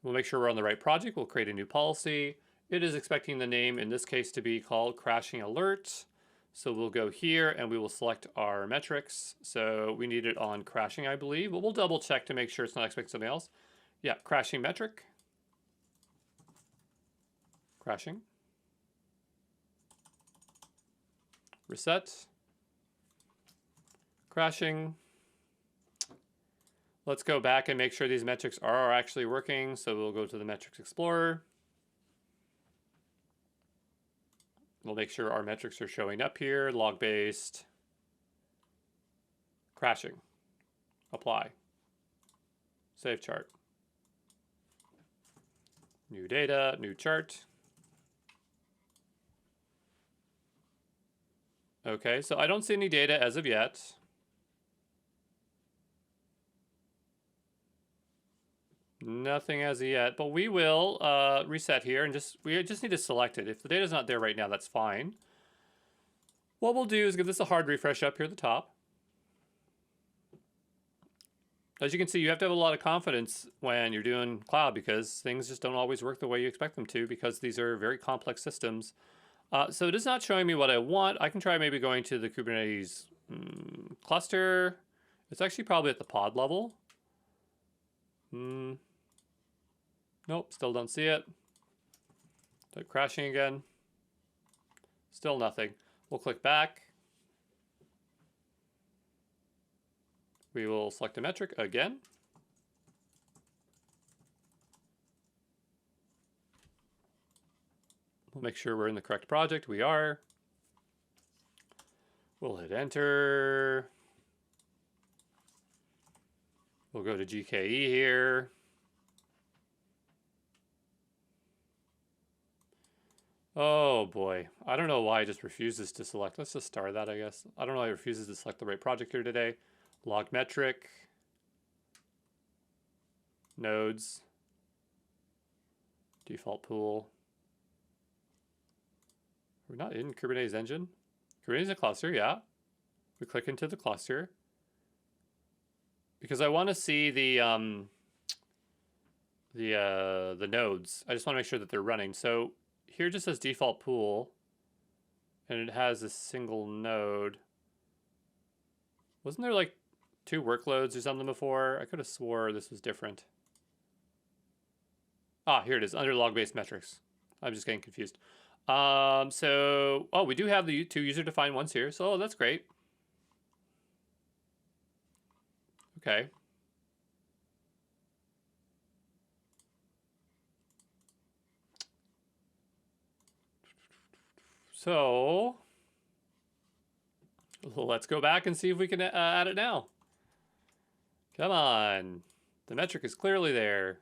We'll make sure we're on the right project. We'll create a new policy. It is expecting the name, in this case, to be called crashing alert. So we'll go here and we will select our metrics. So we need it on crashing, I believe, but we'll double check to make sure it's not expecting something else. Yeah, crashing metric. Crashing. Reset. Crashing. Let's go back and make sure these metrics are actually working. So we'll go to the Metrics Explorer. We'll make sure our metrics are showing up here. Log-based. Crashing. Apply. Save chart. New data, new chart. Okay, so I don't see any data as of yet. Nothing as of yet, but we will reset here and we just need to select it. If the data's not there right now, that's fine. What we'll do is give this a hard refresh up here at the top. As you can see, you have to have a lot of confidence when you're doing cloud because things just don't always work the way you expect them to because these are very complex systems. So it is not showing me what I want. I can try maybe going to the Kubernetes cluster. It's actually probably at the pod level. Nope, still don't see it. Type crashing again. Still nothing. We'll click back. We will select a metric again. We'll make sure we're in the correct project. We are. We'll hit enter. We'll go to GKE here. Oh boy, I don't know why it just refuses to select. Let's just star that, I guess. I don't know why it refuses to select the right project here today. Log metric. Nodes. Default pool. We're not in Kubernetes engine. Kubernetes a cluster, yeah. We click into the cluster. Because I want to see the nodes. I just want to make sure that they're running. So here it just says default pool, and it has a single node. Wasn't there like 2 workloads or something before? I could have swore this was different. Ah, here it is, under log-based metrics. I'm just getting confused. We do have the 2 user-defined ones here, so that's great. Okay. So let's go back and see if we can add it now. Come on. The metric is clearly there.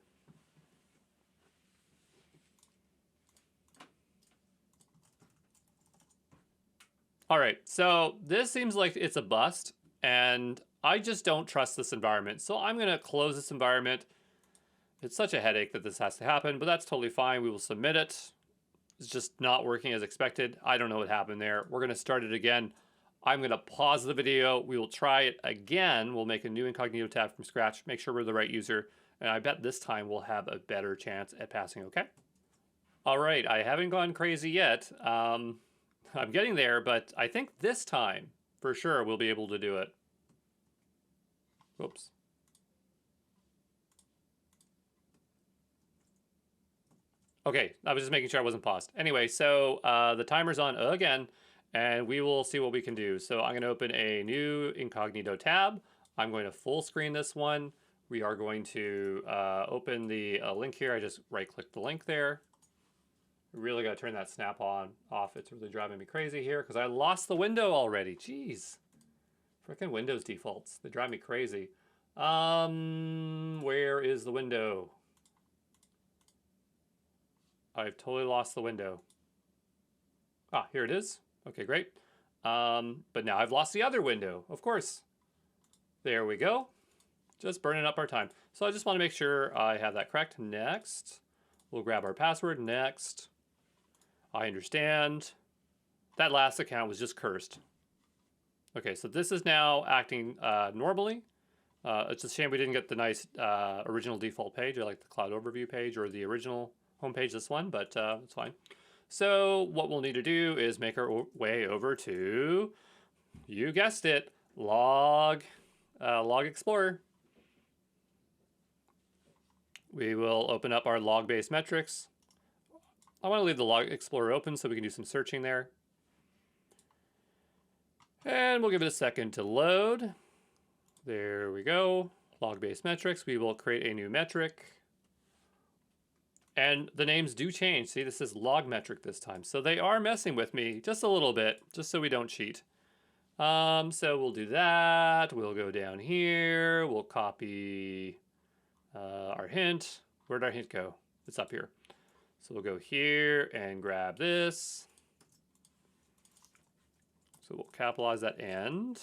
All right, so this seems like it's a bust, and I just don't trust this environment. So I'm gonna close this environment. It's such a headache that this has to happen, but that's totally fine. We will submit it. It's just not working as expected. I don't know what happened there. We're gonna start it again. I'm gonna pause the video. We will try it again. We'll make a new incognito tab from scratch, make sure we're the right user, and I bet this time we'll have a better chance at passing, okay? All right, I haven't gone crazy yet. I'm getting there, but I think this time, for sure, we'll be able to do it. Whoops. Okay, I was just making sure I wasn't paused. Anyway, so the timer's on again, and we will see what we can do. So I'm going to open a new incognito tab. I'm going to full screen this one. We are going to open the link here. I just right-click the link there. Really got to turn that snap on off. It's really driving me crazy here because I lost the window already. Jeez. Frickin' Windows defaults. They drive me crazy. Where is the window? I've totally lost the window. Ah, here it is. Okay, great. But now I've lost the other window, of course. There we go. Just burning up our time. So I just want to make sure I have that correct. Next. We'll grab our password. Next. I understand. That last account was just cursed. Okay, so this is now acting normally. It's a shame we didn't get the nice original default page. I like the Cloud overview page or the original homepage, this one, but it's fine. So what we'll need to do is make our way over to, you guessed it, Log Explorer. We will open up our log-based metrics. I want to leave the Log Explorer open so we can do some searching there. And we'll give it a second to load. There we go. Log-based metrics. We will create a new metric. And the names do change. See, this is log metric this time. So they are messing with me just a little bit, just so we don't cheat. So we'll do that. We'll go down here. We'll copy our hint. Where'd our hint go? It's up here. So we'll go here and grab this. So we'll capitalize that end.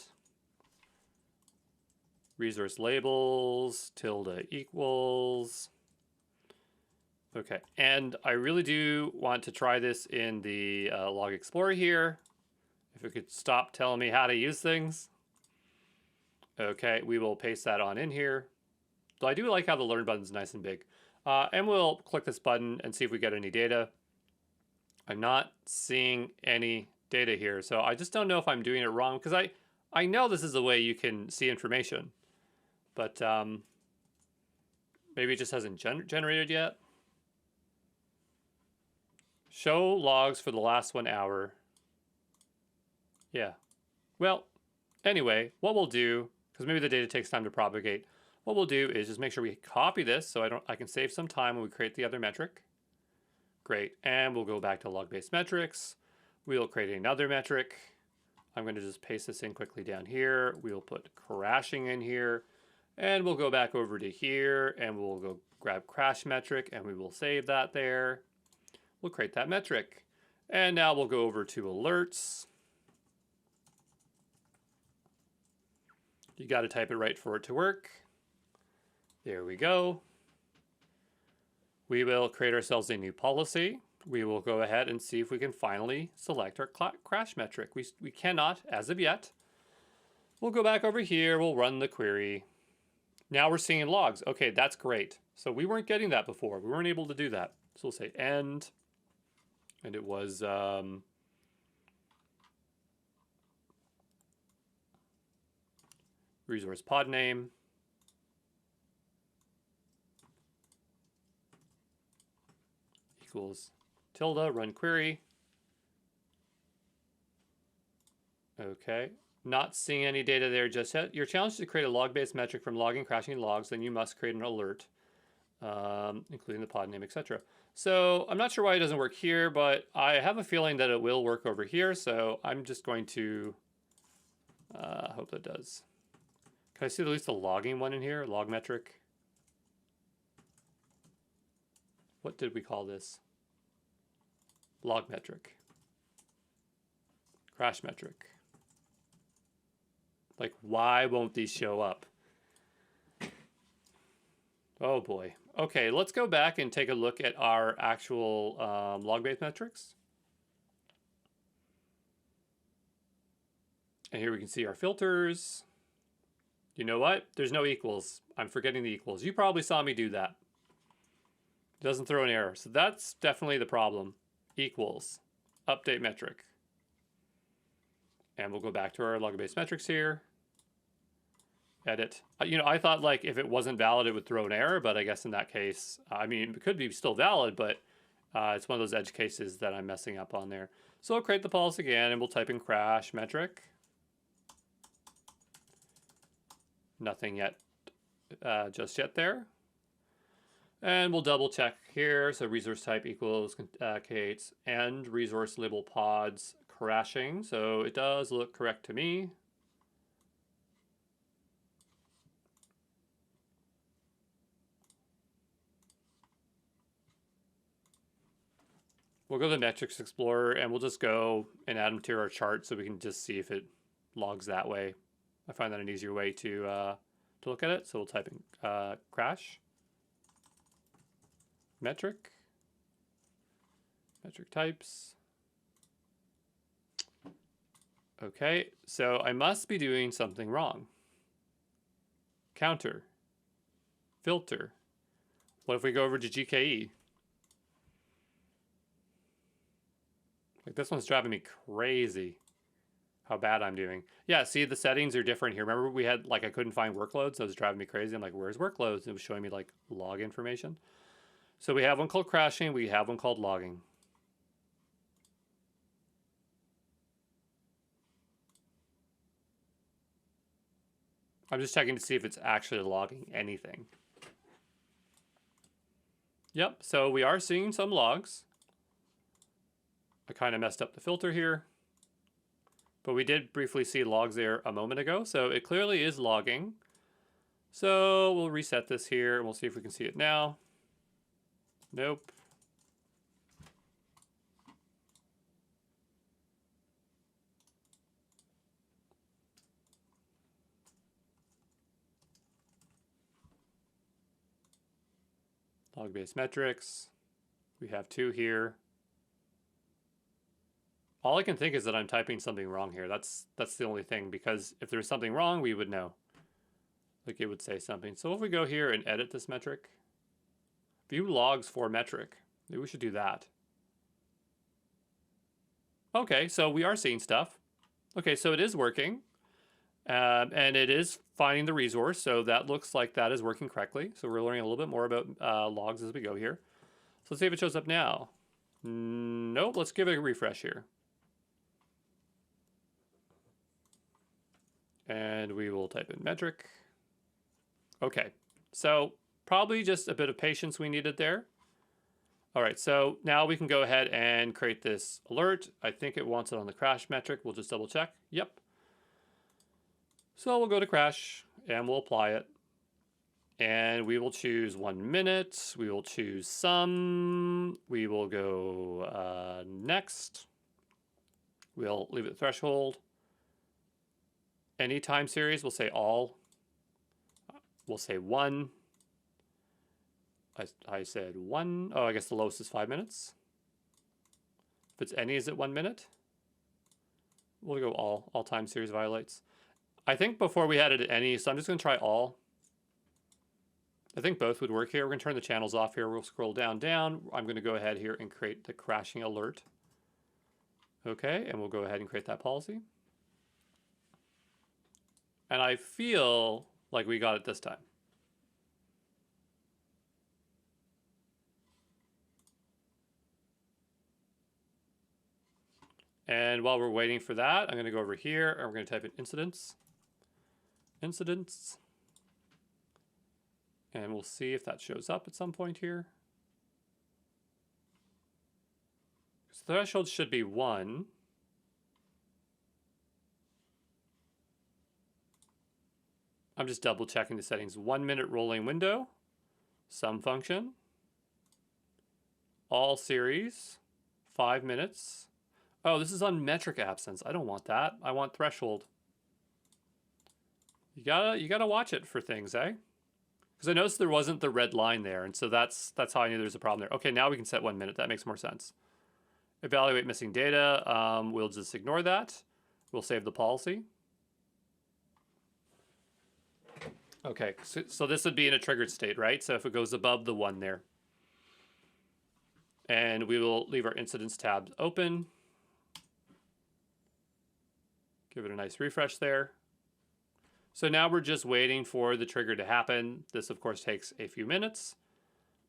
Resource labels, tilde equals. Okay, and I really do want to try this in the Log Explorer here. If it could stop telling me how to use things. Okay, we will paste that on in here. Though I do like how the Learn button's nice and big. And we'll click this button and see if we get any data. I'm not seeing any data here, so I just don't know if I'm doing it wrong, because I know this is a way you can see information, but maybe it just hasn't generated yet. Show logs for the last 1 hour. Yeah. Well, anyway, what we'll do, because maybe the data takes time to propagate, what we'll do is just make sure we copy this so I can save some time when we create the other metric. Great, and we'll go back to log-based metrics. We'll create another metric. I'm going to just paste this in quickly down here. We'll put crashing in here, and we'll go back over to here, and we'll go grab crash metric, and we will save that there. We'll create that metric. And now we'll go over to alerts. You got to type it right for it to work. There we go. We will create ourselves a new policy. We will go ahead and see if we can finally select our crash metric. We cannot as of yet. We'll go back over here. We'll run the query. Now we're seeing logs. Okay, that's great. So we weren't getting that before. We weren't able to do that. So we'll say end. And it was resource pod name. Equals tilde, run query. Okay. Not seeing any data there just yet. Your challenge is to create a log-based metric from logging crashing logs. Then you must create an alert, including the pod name, etc. So I'm not sure why it doesn't work here, but I have a feeling that it will work over here. So I'm just going to hope that does. Can I see at least the logging one in here? Log metric. What did we call this? Log metric. Crash metric. Like, why won't these show up? Oh boy. Okay, let's go back and take a look at our actual log-based metrics. And here we can see our filters. You know what? There's no equals. I'm forgetting the equals. You probably saw me do that. It doesn't throw an error. So that's definitely the problem. Equals. Update metric. And we'll go back to our log-based metrics here. Edit. You know, I thought like if it wasn't valid, it would throw an error, but I guess in that case, I mean, it could be still valid, but it's one of those edge cases that I'm messing up on there. So I'll create the policy again and we'll type in crash metric. Nothing yet, just yet there. And we'll double check here. So resource type equals K8s and resource label pods crashing. So it does look correct to me. We'll go to the Metrics Explorer and we'll just go and add them to our chart so we can just see if it logs that way. I find that an easier way to look at it. So we'll type in crash, metric types. Okay, so I must be doing something wrong. Counter, filter. What if we go over to GKE? Like this one's driving me crazy how bad I'm doing. Yeah, see the settings are different here. Remember we had like I couldn't find workloads, so it was driving me crazy. I'm like, where's workloads? And it was showing me like log information. So we have one called crashing, we have one called logging. I'm just checking to see if it's actually logging anything. Yep, so we are seeing some logs. I kind of messed up the filter here, but we did briefly see logs there a moment ago, so it clearly is logging. So we'll reset this here and we'll see if we can see it now. Nope. Log-based metrics. We have two here. All I can think is that I'm typing something wrong here. That's the only thing, because if there's something wrong, we would know. Like it would say something. So if we go here and edit this metric, view logs for metric, maybe we should do that. Okay, so we are seeing stuff. Okay, so it is working. And it is finding the resource, so that looks like that is working correctly. So we're learning a little bit more about logs as we go here. So let's see if it shows up now. Nope, let's give it a refresh here. And we will type in metric. Okay, so probably just a bit of patience we needed there. All right, so now we can go ahead and create this alert. I think it wants it on the crash metric. We'll just double check. Yep. So we'll go to crash and we'll apply it. And we will choose 1 minute. We will choose some. We will go next. We'll leave it threshold. Any time series, we'll say all. We'll say 1. I said 1. Oh, I guess the lowest is 5 minutes. If it's any, is it 1 minute? We'll go all time series violates. I think before we had it at any, so I'm just going to try all. I think both would work here. We're going to turn the channels off here. We'll scroll down. I'm going to go ahead here and create the crashing alert. Okay, and we'll go ahead and create that policy. And I feel like we got it this time. And while we're waiting for that, I'm going to go over here and we're going to type in incidents. Incidents. And we'll see if that shows up at some point here. The threshold should be 1. I'm just double checking the settings. 1 minute rolling window, sum function, all series, 5 minutes. Oh, this is on metric absence. I don't want that. I want threshold. You gotta watch it for things, eh? Because I noticed there wasn't the red line there, and so that's how I knew there's a problem there. Okay, now we can set 1 minute. That makes more sense. Evaluate missing data. We'll just ignore that. We'll save the policy. Okay, so this would be in a triggered state, right? So if it goes above the 1 there. And we will leave our incidents tab open. Give it a nice refresh there. So now we're just waiting for the trigger to happen. This, of course, takes a few minutes.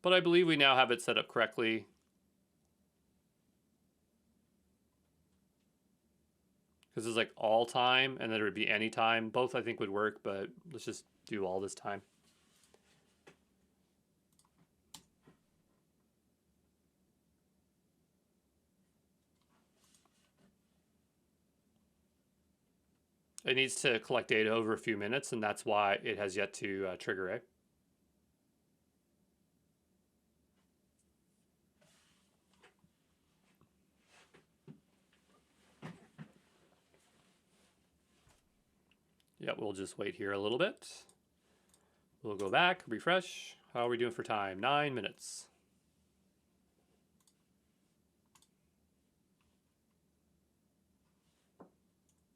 But I believe we now have it set up correctly. Because it's like all time, and then it would be any time. Both, I think, would work, but let's just do all this time. It needs to collect data over a few minutes, and that's why it has yet to trigger it. Yeah, we'll just wait here a little bit. We'll go back, refresh. How are we doing for time? 9 minutes.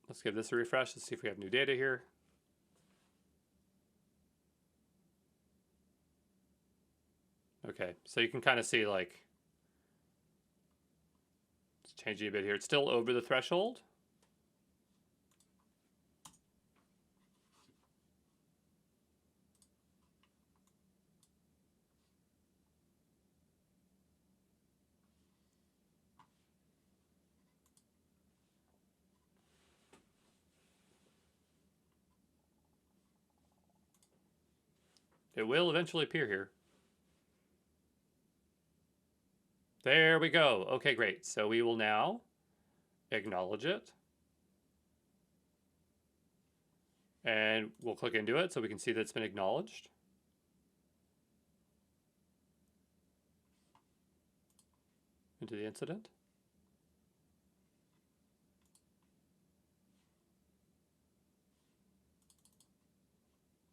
Let's give this a refresh. Let's see if we have new data here. Okay, so you can kind of see, like, it's changing a bit here. It's still over the threshold. It will eventually appear here. There we go. Okay, great. So we will now acknowledge it. And we'll click into it so we can see that it's been acknowledged. Into the incident.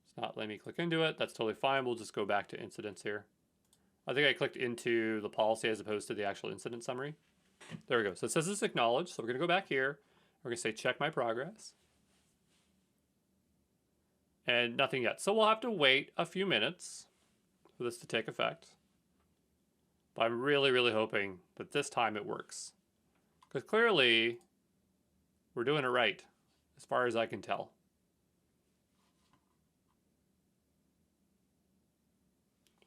It's not letting me click into it. That's totally fine. We'll just go back to incidents here. I think I clicked into the policy as opposed to the actual incident summary. There we go. So it says it's acknowledged. So we're going to go back here. We're going to say check my progress. And nothing yet. So we'll have to wait a few minutes for this to take effect. But I'm really, really hoping that this time it works. Because clearly, we're doing it right, as far as I can tell.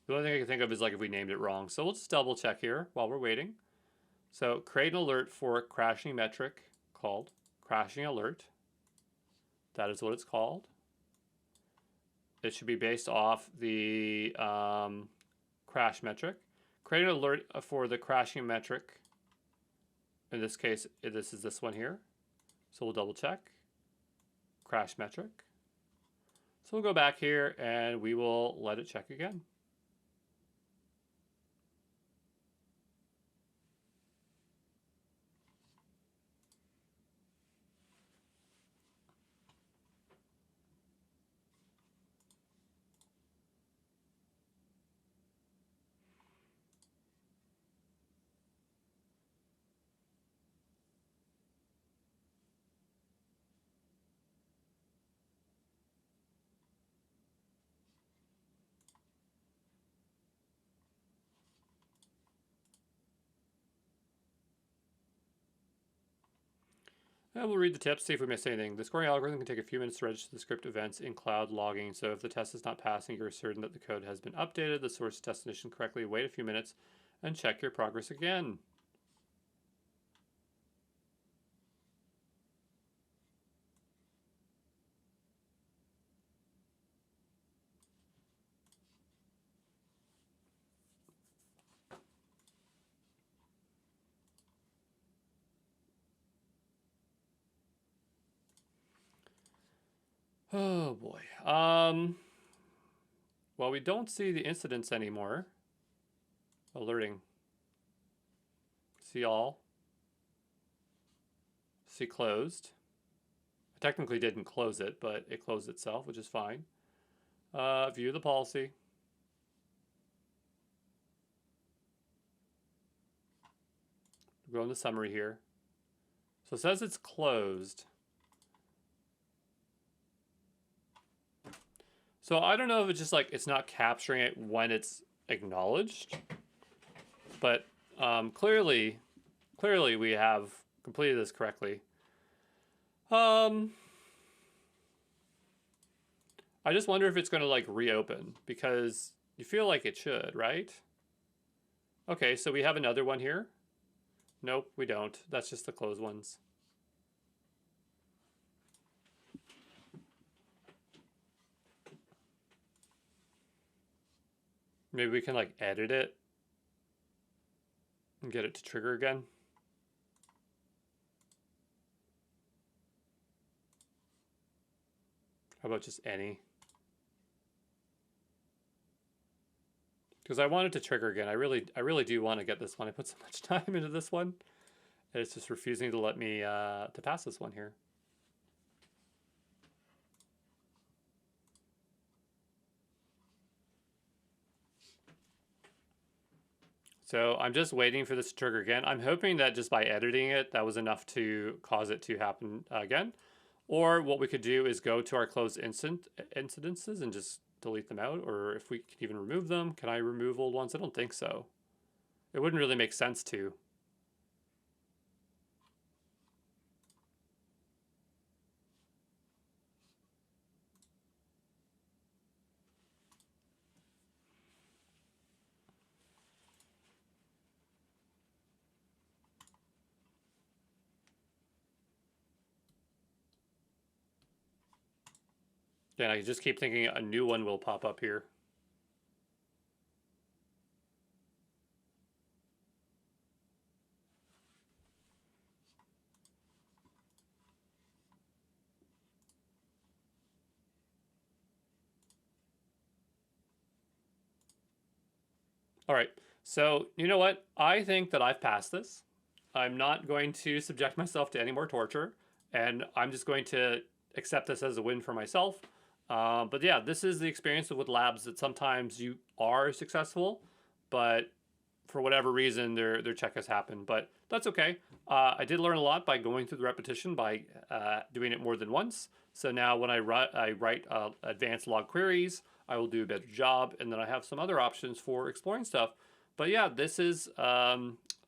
The only thing I can think of is like if we named it wrong. So we'll just double check here while we're waiting. So create an alert for crashing metric called crashing alert. That is what it's called. It should be based off the crash metric. Create an alert for the crashing metric. In this case, this is this one here. So we'll double check. Crash metric. So we'll go back here and we will let it check again. And we'll read the tips, see if we missed anything. The scoring algorithm can take a few minutes to register the script events in Cloud logging. So if the test is not passing, you're certain that the code has been updated, the source destination correctly, wait a few minutes, and check your progress again. Oh boy. Well, we don't see the incidents anymore. Alerting. See all. See closed. I technically didn't close it, but it closed itself, which is fine. View the policy. Go in the summary here. So it says it's closed. So I don't know if it's just like it's not capturing it when it's acknowledged, but clearly we have completed this correctly. I just wonder if it's going to like reopen, because you feel like it should, right? Okay, so we have another one here. Nope, we don't. That's just the closed ones. Maybe we can like edit it and get it to trigger again. How about just any? Because I want it to trigger again. I really do want to get this one. I put so much time into this one, and it's just refusing to let me to pass this one here. So I'm just waiting for this to trigger again. I'm hoping that just by editing it, that was enough to cause it to happen again. Or what we could do is go to our closed incidences and just delete them out. Or if we can even remove them, can I remove old ones? I don't think so. It wouldn't really make sense to. And I just keep thinking a new one will pop up here. All right, so you know what? I think that I've passed this. I'm not going to subject myself to any more torture, and I'm just going to accept this as a win for myself. But yeah, this is the experience with labs, that sometimes you are successful, but for whatever reason, their check has happened. But that's okay. I did learn a lot by going through the repetition, by doing it more than once. So now when I write advanced log queries, I will do a better job, and then I have some other options for exploring stuff. But yeah, this is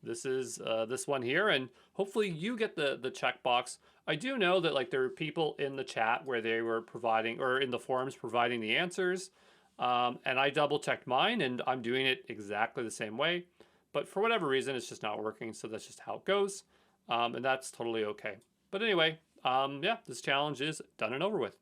this one here, and hopefully you get the checkbox. I do know that like there are people in the chat where they were providing, or in the forums providing the answers, and I double checked mine, and I'm doing it exactly the same way. But for whatever reason, it's just not working. So that's just how it goes, and that's totally okay. But anyway, yeah, this challenge is done and over with.